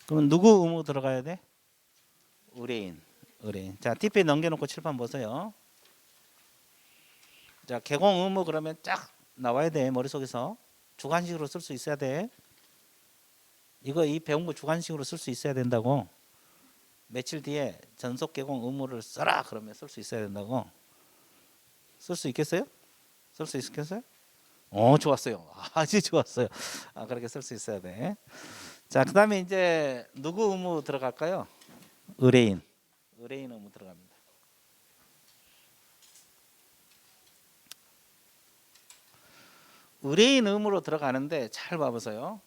Speaker 1: 그럼 누구 의무 들어가야 돼? 의뢰인. 의뢰인. 자, 뒷페 넘겨놓고 칠판 보세요. 자, 개공 의무 그러면 쫙 나와야 돼. 머릿속에서. 주관식으로 쓸 수 있어야 돼. 이거 이 배운 거 주관식으로 쓸 수 있어야 된다고. 며칠 뒤에 전속 개공 의무를 써라 그러면 쓸 수 있어야 된다고. 쓸 수 있겠어요? 쓸 수 있겠어요? 좋았어요. 아주 좋았어요. 그렇게 쓸 수 있어야 돼. 자, 그다음에 이제 누구 의무 들어갈까요? 의뢰인. 의뢰인 의무 들어갑니다. 의뢰인 의무로 들어가는데 잘 봐보세요.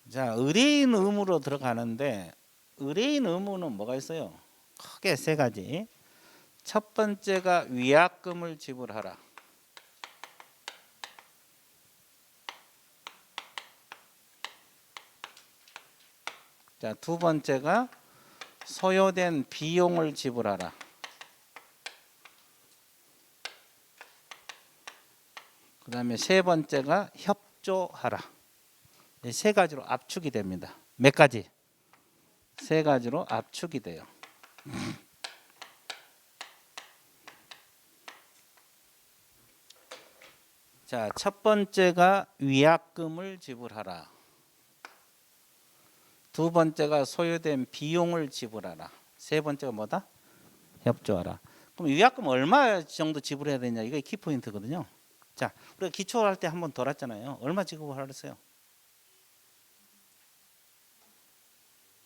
Speaker 1: 자, 의뢰인 의무로 들어가는데 의뢰인 의무는 뭐가 있어요? 크게 세 가지. 첫 번째가 위약금을 지불하라. 자, 두 번째가 소요된 비용을 지불하라. 그 다음에 세 번째가 협조하라. 이 세 가지로 압축이 됩니다. 몇 가지? 세 가지로 압축이 돼요. 자, 첫 번째가 위약금을 지불하라. 두 번째가 소요된 비용을 지불하라. 세 번째가 뭐다? 협조하라. 그럼 위약금 얼마 정도 지불해야 되냐? 이게 키포인트거든요. 자, 우리가 기초할 때 한 번 더 했잖아요. 얼마 지급을 하랬어요?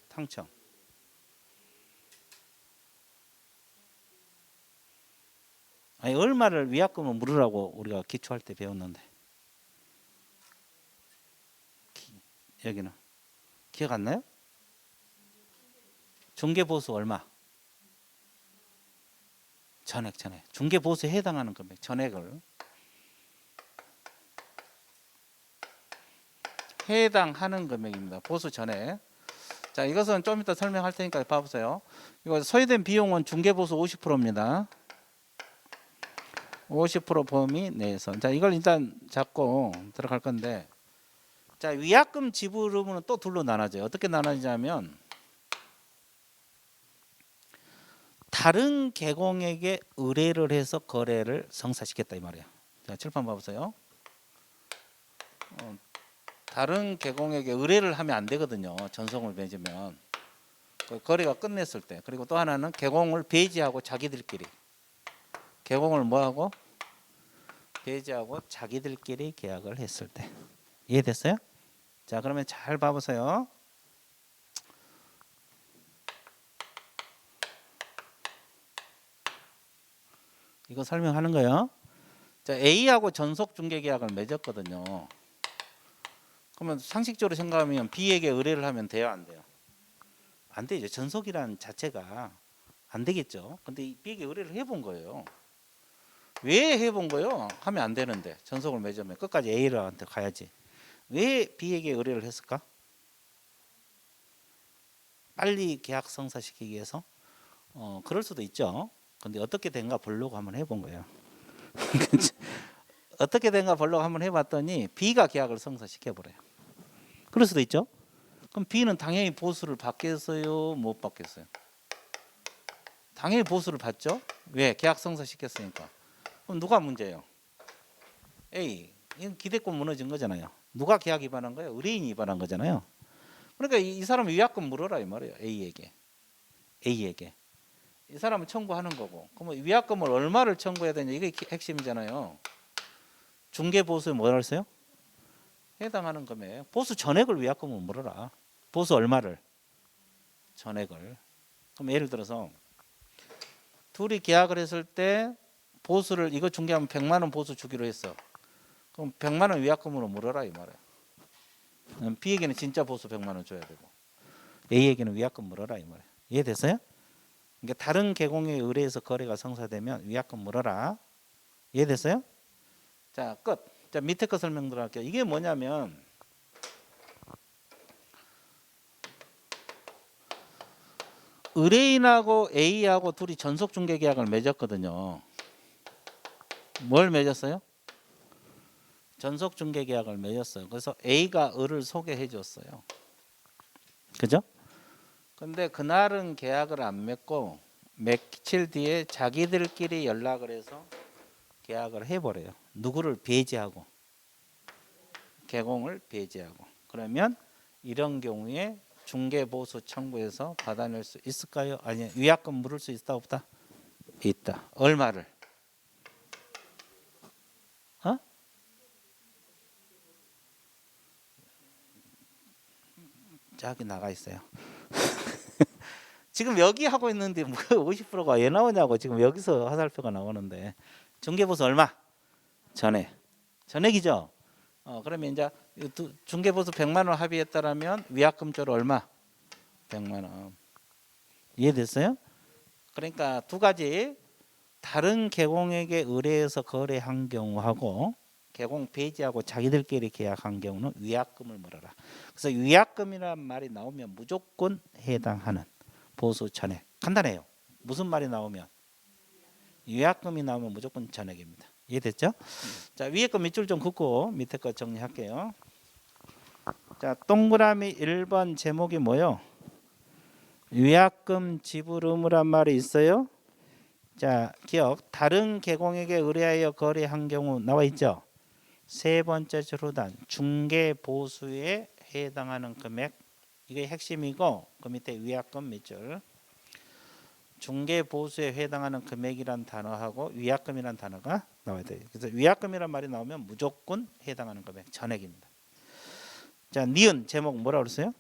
Speaker 1: 탕청. 아니, 얼마를 위약금을 물으라고 우리가 기초할 때 배웠는데. 여기는 기억 안 나요? 중개보수 얼마? 전액. 중개보수에 해당하는 금액 전액을 해당하는 금액입니다. 보수 전액. 자, 이것은 좀 이따 설명할 테니까 봐보세요. 이거 소요된 비용은 중개보수 50%입니다. 50% 범위 내에서. 자, 이걸 일단 잡고 들어갈 건데, 자, 위약금 지불 의무는 또 둘로 나눠져요. 어떻게 나눠지냐면 다른 개공에게 의뢰를 해서 거래를 성사시켰다 이 말이에요. 자, 칠판 봐보세요. 다른 개공에게 의뢰를 하면 안 되거든요. 전송을 맺으면. 거래가 끝냈을 때. 그리고 또 하나는 개공을 배제하고 자기들끼리. 개공을 뭐하고? 배제하고 자기들끼리 계약을 했을 때. 이해됐어요? 자, 그러면 잘 봐보세요. 이거 설명하는 거예요. 자, A하고 전속 중개 계약을 맺었거든요. 그러면 상식적으로 생각하면 B에게 의뢰를 하면 돼요, 안 돼요? 안 되죠. 전속이란 자체가 안 되겠죠. 근데 B에게 의뢰를 해본 거예요. 왜 해본 거예요? 하면 안 되는데 전속을 맺으면 끝까지 A한테 가야지. 왜 B에게 의뢰를 했을까? 빨리 계약 성사시키기 위해서. 그럴 수도 있죠. 근데 어떻게 된가 보려고 한번 해본 거예요. 어떻게 된가 보려고 한번 해봤더니 B가 계약을 성사시켜버려요. 그럴 수도 있죠. 그럼 B는 당연히 보수를 받겠어요? 못 받겠어요? 당연히 보수를 받죠. 왜? 계약 성사시켰으니까. 그럼 누가 문제예요? A. 이건 기대권 무너진 거잖아요. 누가 계약 위반한 거예요? 의뢰인이 위반한 거잖아요. 그러니까 이 사람 위약금 물어라 이 말이에요. A에게. 이 사람은 청구하는 거고. 그러면 위약금을 얼마를 청구해야 되냐? 이게 핵심이잖아요. 중개보수에 뭐라 했어요? 해당하는 금액. 보수 전액을 위약금으로 물어라. 보수 얼마를? 전액을. 그럼 예를 들어서 둘이 계약을 했을 때 보수를 이거 중개하면 100만 원 보수 주기로 했어. 그럼 100만 원 위약금으로 물어라 이 말이야. B에게는 진짜 보수 100만 원 줘야 되고 A에게는 위약금 물어라 이 말이야. 이해됐어요? 그러니까 다른 계공에 의뢰해서 거래가 성사되면 위약금 물어라. 이해됐어요? 자, 끝. 자, 밑에 거 설명 들어갈게요. 이게 뭐냐면 의뢰인하고 A하고 둘이 전속 중개 계약을 맺었거든요. 뭘 맺었어요? 전속 중개 계약을 맺었어요. 그래서 A가 을을 소개해 줬어요. 그죠? 근데 그날은 계약을 안 맺고 며칠 뒤에 자기들끼리 연락을 해서 계약을 해버려요. 누구를 배제하고 계공을 배제하고. 그러면 이런 경우에 중개보수 청구해서 받아낼 수 있을까요? 아니, 위약금 물을 수 있다 없다? 있다. 얼마를? 어? 저기 나가 있어요. 지금 여기 하고 있는데 뭐 50%가 왜 나오냐고. 지금 여기서 화살표가 나오는데 중개보수 얼마? 전액이죠. 그러면 이제 중개보수 100만 원 합의했다라면 위약금 쪽으로 얼마? 100만 원. 이해됐어요? 그러니까 두 가지. 다른 계공에게 의뢰해서 거래한 경우하고 계공 배제하고 자기들끼리 계약한 경우는 위약금을 물어라. 그래서 위약금이라는 말이 나오면 무조건 해당하는 보수 전액. 간단해요. 무슨 말이 나오면? 위약금이 나오면 무조건 전액입니다. 이해됐죠? 자, 위에 거 밑줄 좀 긋고 밑에 거 정리할게요. 자, 동그라미 1번 제목이 뭐요? 위약금 지불 의무란 말이 있어요. 자, 기억. 다른 계공에게 의뢰하여 거래한 경우 나와 있죠. 세 번째 줄후단 중개 보수에 해당하는 금액. 이게 핵심이고 그 밑에 위약금 밑줄. 중개 보수에 해당하는 금액이란 단어하고 위약금이란 단어가 나와야 돼요. 그래서 위약금이란 말이 나오면 무조건 해당하는 금액 전액입니다. 자, 니은 제목 뭐라 그랬어요?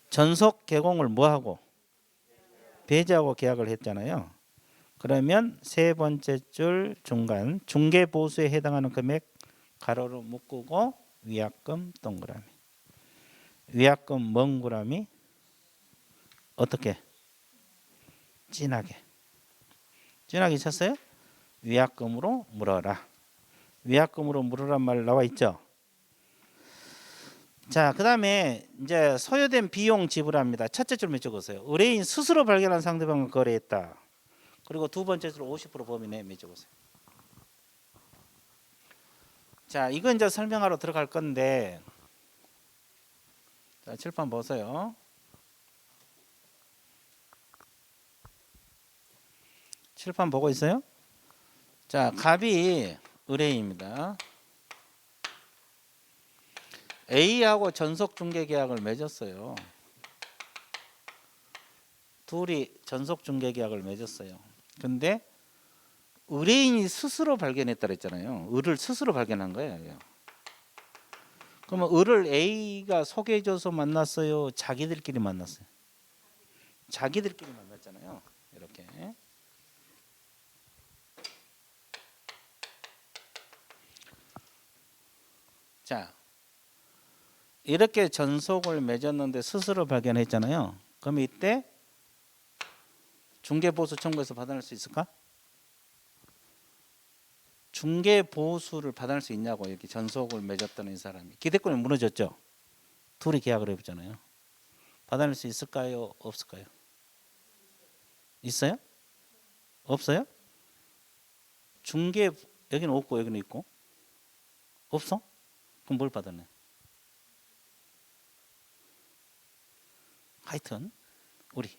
Speaker 1: 전속 계공을 뭐하고? 배제하고 계약을 했잖아요. 그러면 세 번째 줄 중간 중개 보수에 해당하는 금액 가로로 묶고 위약금 동그라미. 위약금 멍구라미 어떻게? 진하게 쳤어요? 위약금으로 물어라. 위약금으로 물으란 말 나와 있죠. 자, 그다음에 이제 소요된 비용 지불합니다. 첫째 줄 적으세요. 의뢰인 스스로 발견한 상대방과 거래했다. 그리고 두 번째 줄 50% 범위 내에 적으세요. 자, 이거 이제 설명하러 들어갈 건데, 자, 칠판 보세요. 칠판 보고 있어요? 자, 갑이 의뢰인입니다. A하고 전속 중개 계약을 맺었어요. 둘이 전속 중개 계약을 맺었어요. 근데 의뢰인이 스스로 발견했다 그랬잖아요. 을을 스스로 발견한 거예요. 그러면 을을 A가 소개해줘서 만났어요? 자기들끼리 만났어요? 자기들끼리 만났잖아요. 이렇게. 자, 이렇게 전속을 맺었는데 스스로 발견했잖아요. 그럼 이때 중개보수 청구해서 받아낼 수 있을까? 중개보수를 받아낼 수 있냐고. 이렇게 전속을 맺었던 이 사람이 기대권이 무너졌죠. 둘이 계약을 해보잖아요. 받아낼 수 있을까요? 없을까요? 있어요? 없어요? 중개 여기는 없고 여기는 있고 없어? 그럼 뭘 받아내? 하여튼 우리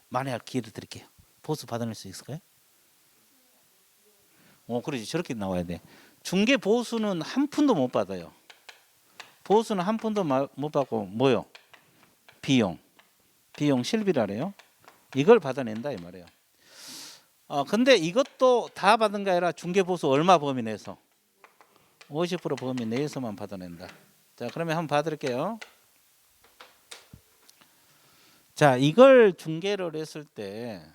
Speaker 1: 만회할 기회를 드릴게요. 보수 받아낼 수 있을까요? 그러지. 저렇게 나와야 돼. 중개 보수는 한 푼도 못 받아요. 보수는 한 푼도 못 받고 뭐요? 비용 실비라래요. 이걸 받아낸다 이 말이에요. 근데 이것도 다 받은 게 아니라 중개 보수 얼마 범위 내에서? 50% 범위 내에서만 받아낸다. 자, 그러면 한번 봐드릴게요. 자, 이걸 중개를 했을 때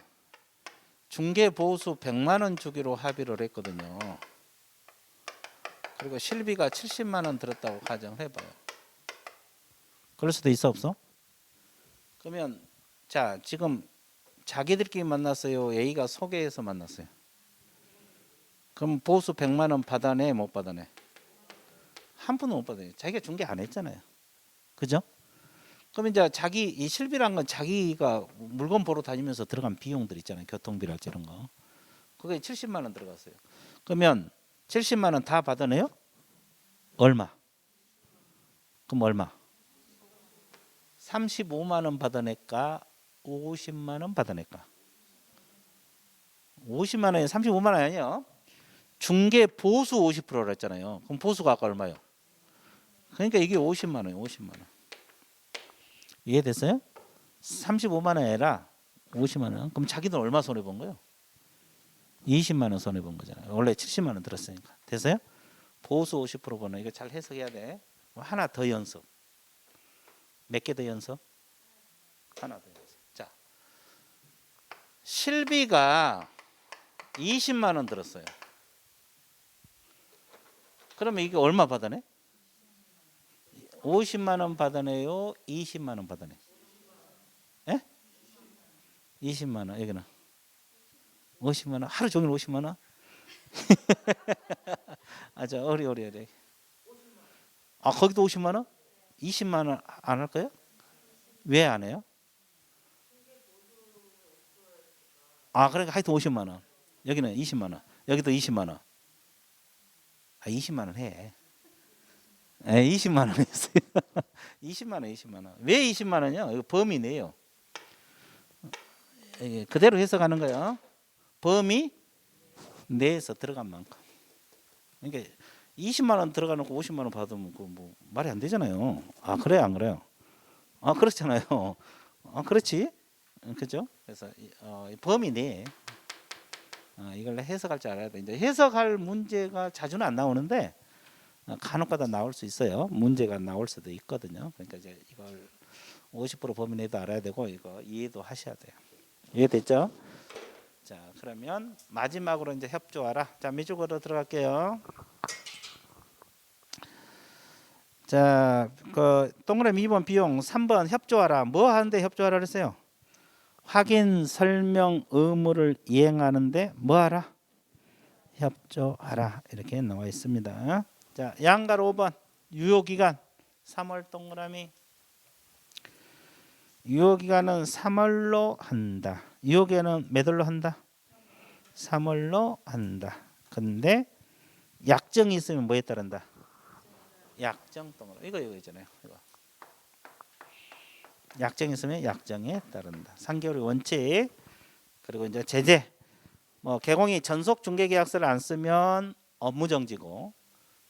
Speaker 1: 중개 보수 100만 원 주기로 합의를 했거든요. 그리고 실비가 70만 원 들었다고 가정을 해봐요. 그럴 수도 있어 없어? 그러면 자, 지금 자기들끼리 만났어요? A가 소개해서 만났어요? 그럼 보수 100만 원 받아내 못 받아내? 한 푼은 못 받아내. 자기가 중개 안 했잖아요. 그죠? 그럼 이제 자기 이 실비란 건 자기가 물건 보러 다니면서 들어간 비용들 있잖아요. 교통비랄지 이런 거. 그게 70만 원 들어갔어요. 그러면 70만 원 다 받아내요? 얼마? 그럼 얼마? 35만 원 받아낼까? 50만 원 받아낼까? 50만 원이 35만 원이 아니에요. 중개 보수 50%라 했잖아요. 그럼 보수가 아까 얼마요? 그러니까 이게 50만 원이에요. 50만 원. 이해됐어요? 35만 원 아니라 50만 원. 그럼 자기는 얼마 손해 본 거예요? 20만 원 손해 본 거잖아요. 원래 70만 원 들었으니까. 됐어요? 보수 50% 버는 이거 잘 해석해야 돼. 하나 더 연습. 몇 개 더 연습? 하나 더 연습. 자, 실비가 20만 원 들었어요. 그러면 이게 얼마 받아내? 50만 원 받아내요? 20만 원 받아내? 예? 20만 원. 여기는 50만 원. 하루 종일 50만 원? 아, 저 어리. 아, 거기도 50만 원? 20만 원 안 할 거예요? 왜 안 해요? 아, 그러니까 하여튼 50만 원. 여기는 20만 원. 여기도 20만 원. 아, 20만 원 해. 네, 20만 원 했어요. 20만 원. 왜 20만 원이요? 이거 범위 내요. 그대로 해석하는 거예요. 범위 내에서 들어간 만큼. 그러니까 20만 원 들어가 놓고 50만 원 받으면 그 뭐 말이 안 되잖아요. 아, 그래요, 안 그래요? 아, 그렇잖아요. 아, 그렇지. 그죠? 그래서 범위 내. 이걸 해석할 줄 알아야 돼. 이제 해석할 문제가 자주는 안 나오는데 간혹가다 나올 수 있어요. 문제가 나올 수도 있거든요. 그러니까 이제 이걸 50% 범위 내도 알아야 되고 이거 이해도 하셔야 돼요. 이해됐죠? 자, 그러면 마지막으로 이제 협조하라. 자, 미적으로 들어갈게요. 자, 그 동그라미 2번 비용, 3번 협조하라. 뭐 하는데 협조하라 그랬어요? 확인 설명 의무를 이행하는데 뭐 하라? 협조하라. 이렇게 나와 있습니다. 자, 양가로 5번 유효기간 3월 동그라미. 유효기간은 3월로 한다. 유효기간은 몇 월로 한다? 3월로 한다. 근데 약정이 있으면 뭐에 따른다? 약정 동그라미. 이거 있잖아요. 이거. 약정이 있으면 약정에 따른다. 3개월의 원칙. 그리고 이제 제재. 뭐 개공이 전속 중개 계약서를 안 쓰면 업무 정지고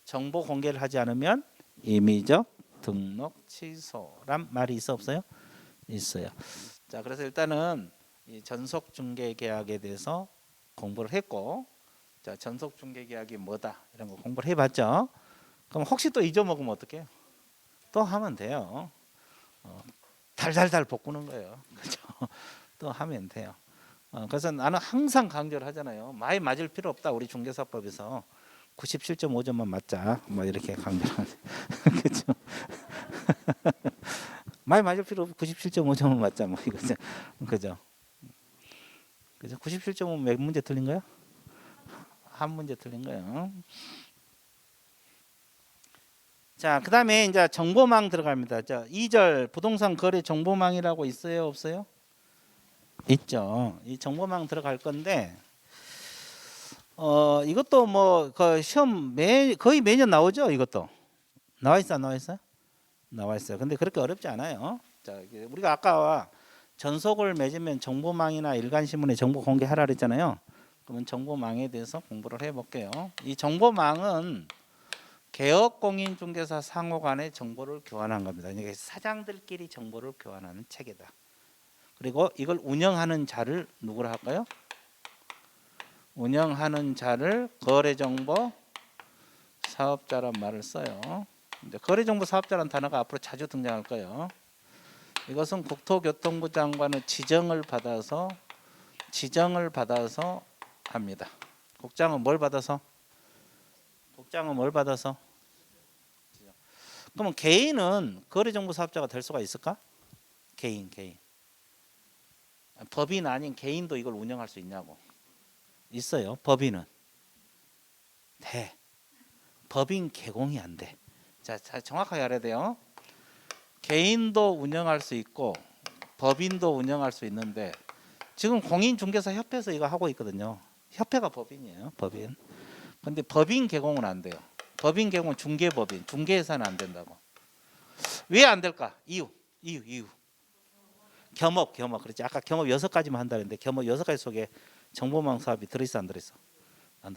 Speaker 1: 정보 공개를 하지 않으면 임의적 등록 취소란 말이 있어 없어요? 있어요. 자, 그래서 일단은 이 전속 중개 계약에 대해서 공부를 했고, 자, 전속 중개 계약이 뭐다 이런 거 공부를 해봤죠. 그럼 혹시 또 잊어먹으면 어떡해요? 또 하면 돼요. 달달달 볶는 거예요. 그렇죠? 또 하면 돼요. 그래서 나는 항상 강조를 하잖아요. 많이 맞을 필요 없다. 우리 중개사법에서 97.5점만 맞자. 뭐 이렇게 강조를 하죠. 그렇죠? 많이 맞을 필요 없고 97.5점만 맞자. 뭐 이거죠. 그죠? 그죠? 97.5 몇 문제 틀린 거야? 한 문제 틀린 거예요. 자, 그다음에 이제 정보망 들어갑니다. 자, 2절 부동산 거래 정보망이라고 있어요, 없어요? 있죠. 이 정보망 들어갈 건데 이것도 뭐 그 시험 거의 매년 나오죠. 이것도 나와 있어, 안 나와 있어? 나와 있어요. 근데 그렇게 어렵지 않아요. 자, 우리가 아까 전속을 맺으면 정보망이나 일간신문에 정보 공개하라 그랬잖아요. 그러면 정보망에 대해서 공부를 해볼게요. 이 정보망은 개업공인중개사 상호 간의 정보를 교환한 겁니다. 이게 사장들끼리 정보를 교환하는 체계다. 그리고 이걸 운영하는 자를 누구라 할까요? 운영하는 자를 거래정보 사업자란 말을 써요. 이제 거래정보 사업자라는 단어가 앞으로 자주 등장할 거예요. 이것은 국토교통부 장관의 지정을 받아서 합니다. 국장은 뭘 받아서? 그러면 개인은 거래정보 사업자가 될 수가 있을까? 개인. 법인 아닌 개인도 이걸 운영할 수 있냐고. 있어요. 법인은 돼. 법인 개공이 안 돼. 자, 정확하게 알아야 돼요. 개인도 운영할 수 있고 법인도 운영할 수 있는데 지금 공인중개사 협회에서 이거 하고 있거든요. 협회가 법인이에요. 법인. 근데 법인 개공은 안 돼요. 법인 개공은 중개법인, 중개회사는 안 된다고. 왜 안 될까? 이유. 겸업. 그렇지. 아까 겸업 6가지만 한다는데 겸업 6가지 속에 정보망 사업이 들어있어 안 들어있어?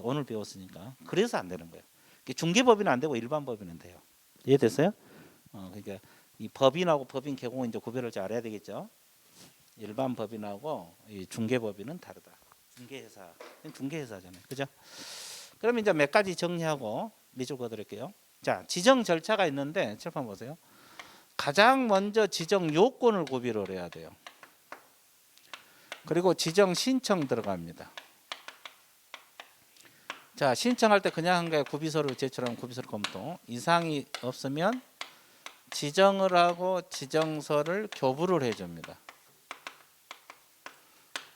Speaker 1: 오늘 배웠으니까. 그래서 안 되는 거예요. 중개법인은 안 되고 일반 법인은 돼요. 이해됐어요? 그러니까 이 법인하고 법인 개공은 이제 구별을 잘 알아야 되겠죠. 일반 법인하고 이 중개법인은 다르다. 중개회사잖아요. 그죠? 그럼 이제 몇 가지 정리하고 밑줄 그어드릴게요. 자, 지정 절차가 있는데 칠판 보세요. 가장 먼저 지정 요건을 구별을 해야 돼요. 그리고 지정 신청 들어갑니다. 자, 신청할 때 그냥 한 게 구비서를 제출하면 구비서를 검토. 이상이 없으면 지정을 하고 지정서를 교부를 해줍니다.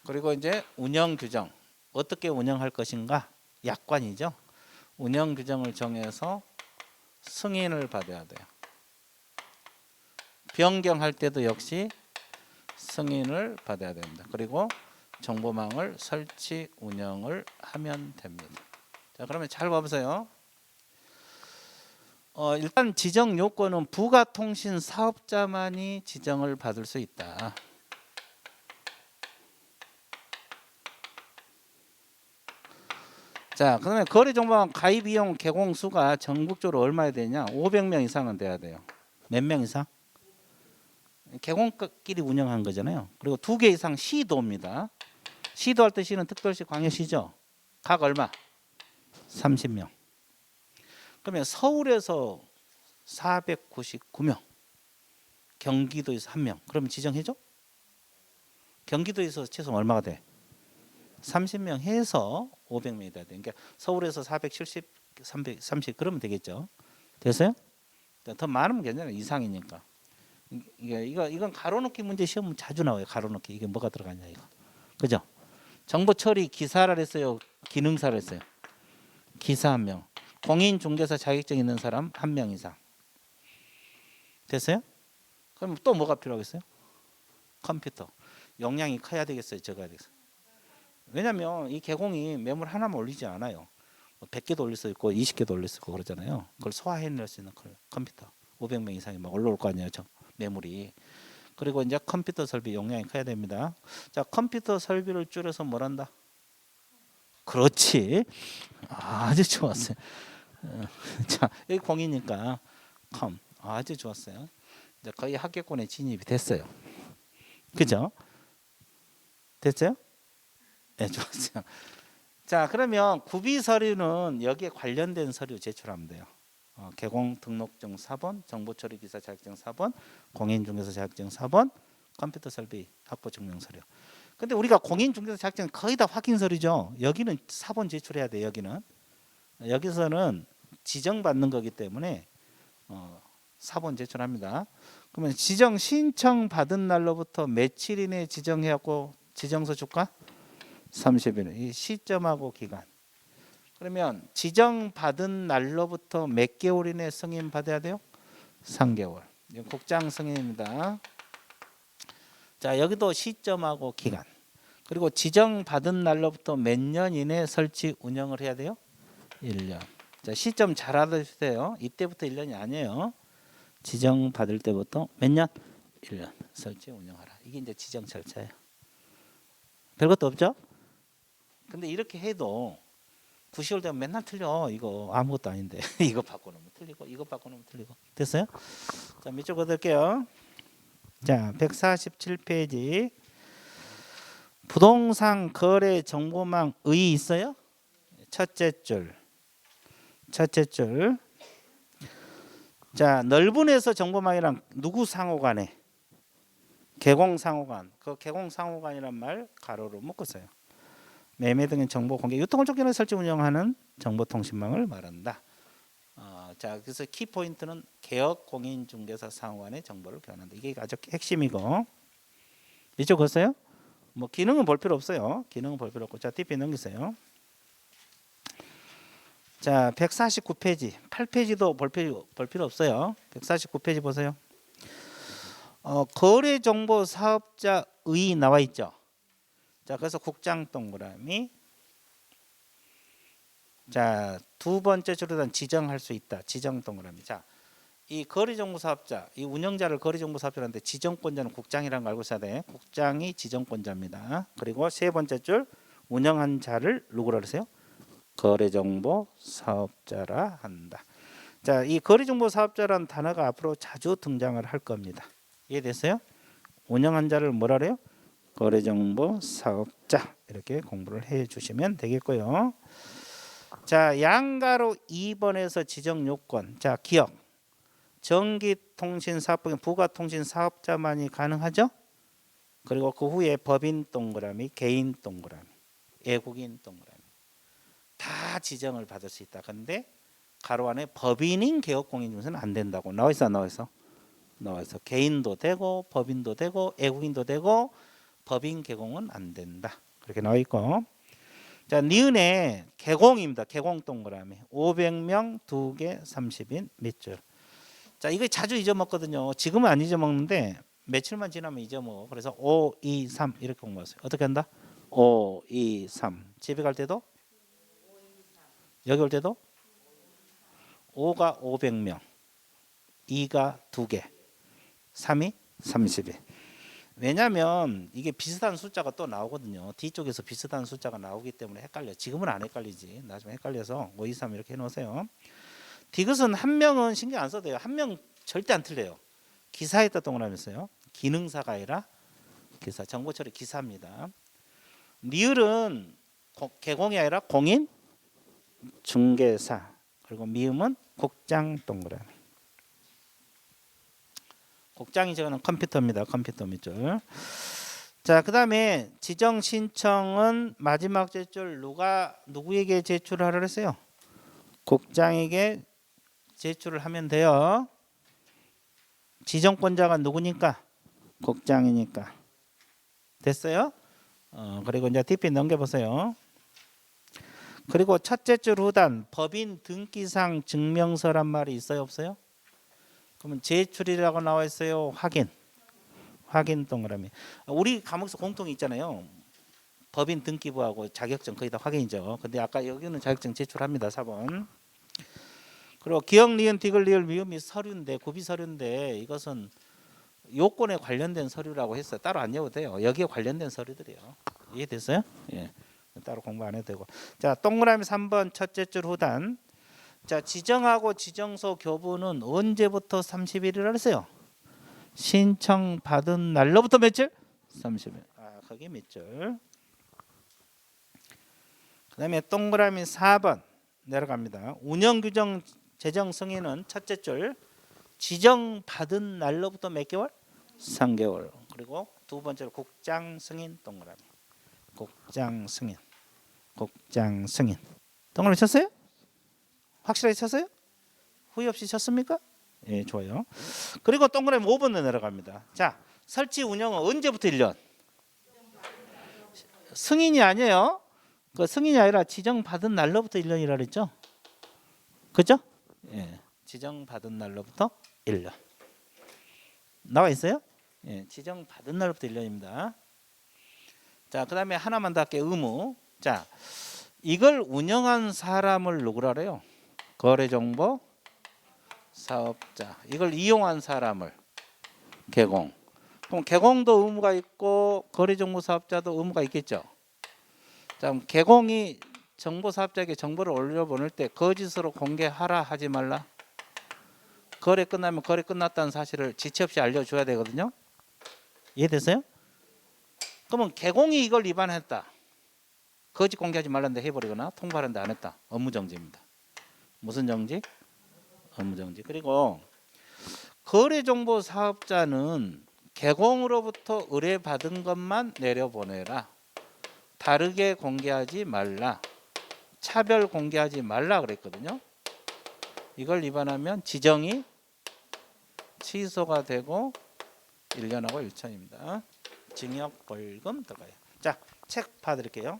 Speaker 1: 그리고 이제 운영 규정, 어떻게 운영할 것인가, 약관이죠. 운영 규정을 정해서 승인을 받아야 돼요. 변경할 때도 역시 승인을 받아야 됩니다. 그리고 정보망을 설치 운영을 하면 됩니다. 자, 그러면 잘 봐보세요. 일단 지정 요건은 부가통신 사업자만이 지정을 받을 수 있다. 자, 그러면 거래정보망 가입 이용 개공수가 전국적으로 얼마나 되냐? 500명 이상은 돼야 돼요. 몇 명 이상? 개공끼리 운영한 거잖아요. 그리고 2개 이상 시도입니다. 시도할 때 시는 특별시, 광역시죠. 각 얼마? 30명. 그러면 서울에서 499명, 경기도에서 1명. 그러면 지정해줘? 경기도에서 최소 얼마가 돼? 30명 해서 500명이 돼야 돼. 그러니까 서울에서 470, 330 그러면 되겠죠. 됐어요? 더 많으면 괜찮아요. 이상이니까. 이건 가로놓기 문제 시험 자주 나와요. 가로놓기. 이게 뭐가 들어가냐 이거. 그죠? 정보 처리 기사를 했어요. 기능사를 했어요. 기사 1명. 공인중개사 자격증 있는 사람 1명 이상. 됐어요? 그럼 또 뭐가 필요하겠어요? 컴퓨터. 용량이 커야 되겠어요? 적어야 되겠어요? 왜냐하면 이 개공이 매물 하나만 올리지 않아요. 100개도 올릴 수 있고 20개도 올릴 수 있고 그러잖아요. 그걸 소화해낼 수 있는 컴퓨터. 500명 이상이 막 올라올 거 아니에요. 매물이. 그리고 이제 컴퓨터 설비 용량이 커야 됩니다. 자, 컴퓨터 설비를 줄여서 뭘 한다? 그렇지. 아주 좋았어요. 자, 여기 공이니까 컴. 아주 좋았어요. 이제 거의 합격권에 진입이 됐어요. 그죠? 됐어요? 네, 좋았어요. 자, 그러면 구비 서류는 여기에 관련된 서류 제출하면 돼요. 개공 등록증 4번, 정보처리 기사 자격증 4번, 공인중개사 자격증 4번, 컴퓨터 설비 확보 증명 서류. 근데 우리가 공인중개사 자격증 거의 다 확인 서류죠. 여기는 4번 제출해야 돼. 여기서는 지정받는 거기 때문에 4번 제출합니다. 그러면 지정 신청 받은 날로부터 며칠 이내에 지정해갖고 지정서 줄까? 30일. 이 시점하고 기간. 그러면 지정 받은 날로부터 몇 개월 이내에 승인 받아야 돼요? 3개월. 이건 국장 승인입니다. 자, 여기도 시점하고 기간. 그리고 지정 받은 날로부터 몇 년 이내에 설치 운영을 해야 돼요? 1년. 자, 시점 잘 알아주세요. 이때부터 1년이 아니에요. 지정 받을 때부터 몇 년? 1년. 설치 운영하라. 이게 이제 지정 절차예요. 별것도 없죠? 근데 이렇게 해도 9시월 되면 맨날 틀려. 이거 아무것도 아닌데. 이거 바꿔놓으면 틀리고 이거 바꿔놓으면 틀리고. 됐어요? 자, 밑줄 그을게요. 자, 147페이지. 부동산 거래 정보망 의 있어요? 첫째 줄. 첫째 줄. 자, 넓은에서 정보망이랑 누구 상호간에? 개공상호간. 그 개공상호간이란 말 가로로 묶었어요. 매매 등의 정보 공개, 유통을 쫓겨내 설치 운영하는 정보통신망을 말한다. 자, 그래서 키 포인트는 개업 공인중개사 상호간의 정보를 교환한다. 이게 아주 핵심이고. 이쪽 보세요. 뭐 기능은 볼 필요 없어요. 기능은 볼 필요 없고. 자, DP 넘기세요. 자, 149페이지, 8페이지도 볼 필요 없어요. 149페이지 보세요. 거래 정보 사업자의 나와 있죠. 자, 그래서 국장 동그라미. 자, 두 번째 줄에다 지정할 수 있다. 지정 동그라미. 자, 이 거래 정보 사업자, 이 운영자를 거래 정보 사업자라는데 지정권자는 국장이라는 걸 알고 있어야 돼. 국장이 지정권자입니다. 그리고 세 번째 줄 운영한 자를 누구라 그러세요? 거래 정보 사업자라 한다. 자, 이 거래 정보 사업자라는 단어가 앞으로 자주 등장을 할 겁니다. 이해됐어요? 운영한 자를 뭐라 그래요? 거래 정보 사업자. 이렇게 공부를 해 주시면 되겠고요. 자, 양가로 2번에서 지정 요건. 자, 기억. 전기통신사업부 부가통신사업자만이 가능하죠. 그리고 그 후에 법인 동그라미, 개인 동그라미, 외국인 동그라미 다 지정을 받을 수 있다. 근데 가로 안에 법인인 개업공인중개사는 안 된다고 나와 있어, 나와 있어. 개인도 되고 법인도 되고 외국인도 되고 법인 개공은 안 된다. 그렇게 나와 있고. 자, 니은에 개공입니다. 개공 동그라미 500명 2개 30인 밑줄. 자, 이거 자주 잊어먹거든요. 지금은 안 잊어먹는데 며칠만 지나면 잊어먹어. 그래서 5, 2, 3 이렇게 공부하세요. 어떻게 한다? 5, 2, 3. 집에 갈 때도 여기 올 때도 5가 500명, 2가 2개, 3이 30일. 왜냐하면 이게 비슷한 숫자가 또 나오거든요. 뒤쪽에서 비슷한 숫자가 나오기 때문에 헷갈려. 지금은 안 헷갈리지. 나중에 헷갈려서 5, 2, 3 이렇게 해놓으세요. 디귿은 한 명은 신경 안 써도 돼요. 한 명 절대 안 틀려요. 기사에다 동그라미였어요. 기능사가 아니라 기사, 정보 처리 기사입니다. 리을은 개공이 아니라 공인 중개사. 그리고 미음은 국장 동그라미. 국장이 저거는 컴퓨터입니다. 컴퓨터 밑줄. 자, 그다음에 지정 신청은 마지막 제출 누구에게 제출하라 그랬어요? 국장에게 제출을 하면 돼요. 지정권자가 누구니까? 국장이니까. 됐어요? 그리고 이제 DP 넘겨보세요. 그리고 첫째 줄 후단 법인 등기상 증명서란 말이 있어요, 없어요? 그러면 제출이라고 나와 있어요. 확인 동그라미. 우리 과목에서 공통이 있잖아요. 법인 등기부하고 자격증 거의 다 확인이죠. 근데 아까 여기는 자격증 제출합니다. 4번. 그리고 기억, 니은, 디귿, 리을, 미음이 서류인데 구비 서류인데 이것은 요건에 관련된 서류라고 했어요. 따로 안 외워도 돼요. 여기에 관련된 서류들이에요. 이해됐어요? 예. 따로 공부 안 해도 되고. 자, 동그라미 3번 첫째 줄 후단. 자, 지정하고 지정서 교부는 언제부터 30일이라 했어요? 신청 받은 날로부터 며칠? 30일. 아, 거기 몇 줄? 그다음에 동그라미 4번 내려갑니다. 운영 규정 제정 승인은 첫째 줄 지정 받은 날로부터 몇 개월? 3개월. 그리고 두 번째로 국장 승인 동그라미. 국장 승인. 동그라미 쳤어요? 확실하게 쳤어요? 후회 없이 쳤습니까? 예, 좋아요. 그리고 동그라미 5번으로 내려갑니다. 자, 설치 운영은 언제부터 1년? 승인이 아니에요. 그 승인이 아니라 지정받은 날로부터 1년이라 그랬죠? 그죠? 예, 지정받은 날로부터 1년. 나와 있어요? 예, 지정받은 날부터 1년입니다. 자, 그 다음에 하나만 더 할게요. 의무. 자, 이걸 운영한 사람을 누구라 그래요? 거래정보 사업자. 이걸 이용한 사람을 개공. 그럼 개공도 의무가 있고 거래정보 사업자도 의무가 있겠죠. 자, 그럼 개공이 정보 사업자에게 정보를 올려보낼 때 거짓으로 공개하라 하지 말라. 거래 끝나면 거래 끝났다는 사실을 지체 없이 알려줘야 되거든요. 이해됐어요? 그러면 개공이 이걸 위반했다. 거짓 공개하지 말란데 해버리거나 통보하는데 안 했다. 업무정지입니다. 무슨 정지? 업무 정지. 그리고 거래정보 사업자는 개공으로부터 의뢰받은 것만 내려보내라. 다르게 공개하지 말라. 차별 공개하지 말라 그랬거든요. 이걸 위반하면 지정이 취소가 되고 1년하고 1천입니다. 징역 벌금 들어가요. 자, 책 봐드릴게요.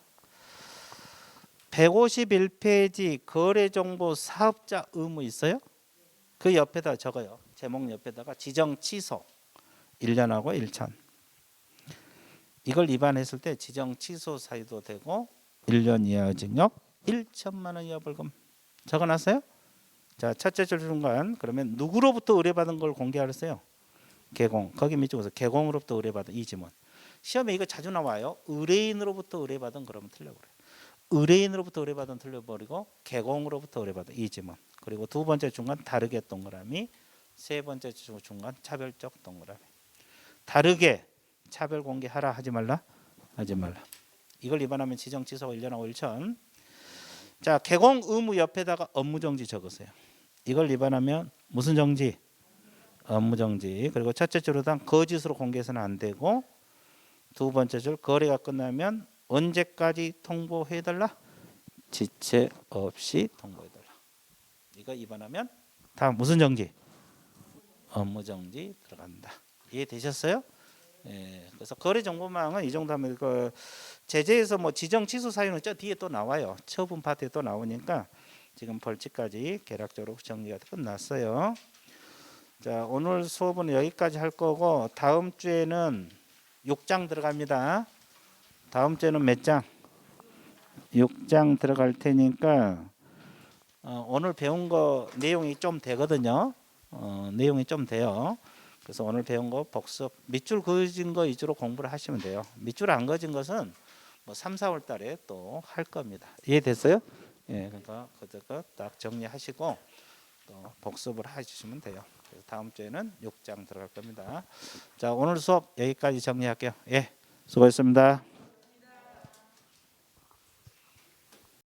Speaker 1: 151페이지 거래정보 사업자 의무 있어요? 그 옆에다 적어요. 제목 옆에다가 지정 취소 1년하고 1천. 이걸 위반했을 때 지정 취소 사유도 되고 1년 이하 징역 1천만 원 이하 벌금. 적어놨어요? 자, 첫째 줄 중간 그러면 누구로부터 의뢰받은 걸 공개하랬어요? 개공. 거기 밑쪽에서 개공으로부터 의뢰받은 이 지문. 시험에 이거 자주 나와요. 의뢰인으로부터 의뢰받은 그러면 틀려 그래요. 의뢰인으로부터 의뢰받은 틀려버리고 개공으로부터 의뢰받은 이 지문. 그리고 두 번째 중간 다르게 동그라미. 세 번째 중간 차별적 동그라미. 다르게 차별 공개하라 하지 말라? 하지 말라. 이걸 위반하면 지정 취소가 1년하고 1천. 자, 개공 의무 옆에다가 업무 정지 적으세요. 이걸 위반하면 무슨 정지? 업무 정지. 그리고 첫째 줄로당 거짓으로 공개해서는 안 되고 두 번째 줄 거래가 끝나면 언제까지 통보해달라? 지체 없이 통보해달라. 이거 위반하면 다 무슨 정지? 업무 정지 들어간다. 이해되셨어요? 예, 그래서 거래정보망은 이 정도 하면 그 제재에서 뭐 지정 취소 사유는 저 뒤에 또 나와요. 처분 파트에 또 나오니까 지금 벌칙까지 개략적으로 정리가 끝났어요. 자, 오늘 수업은 여기까지 할 거고 다음 주에는 6장 들어갑니다. 다음 주에는 몇 장? 6장 들어갈 테니까 오늘 배운 거 내용이 좀 되거든요. 내용이 좀 돼요. 그래서 오늘 배운 거 복습 밑줄 그어진 거 위주로 공부를 하시면 돼요. 밑줄 안 그어진 것은 뭐 3, 4월 달에 또 할 겁니다. 이해됐어요? 예, 그러니까 그거 딱 정리하시고 또 복습을 해주시면 돼요. 그래서 다음 주에는 6장 들어갈 겁니다. 자, 오늘 수업 여기까지 정리할게요. 예, 수고했습니다.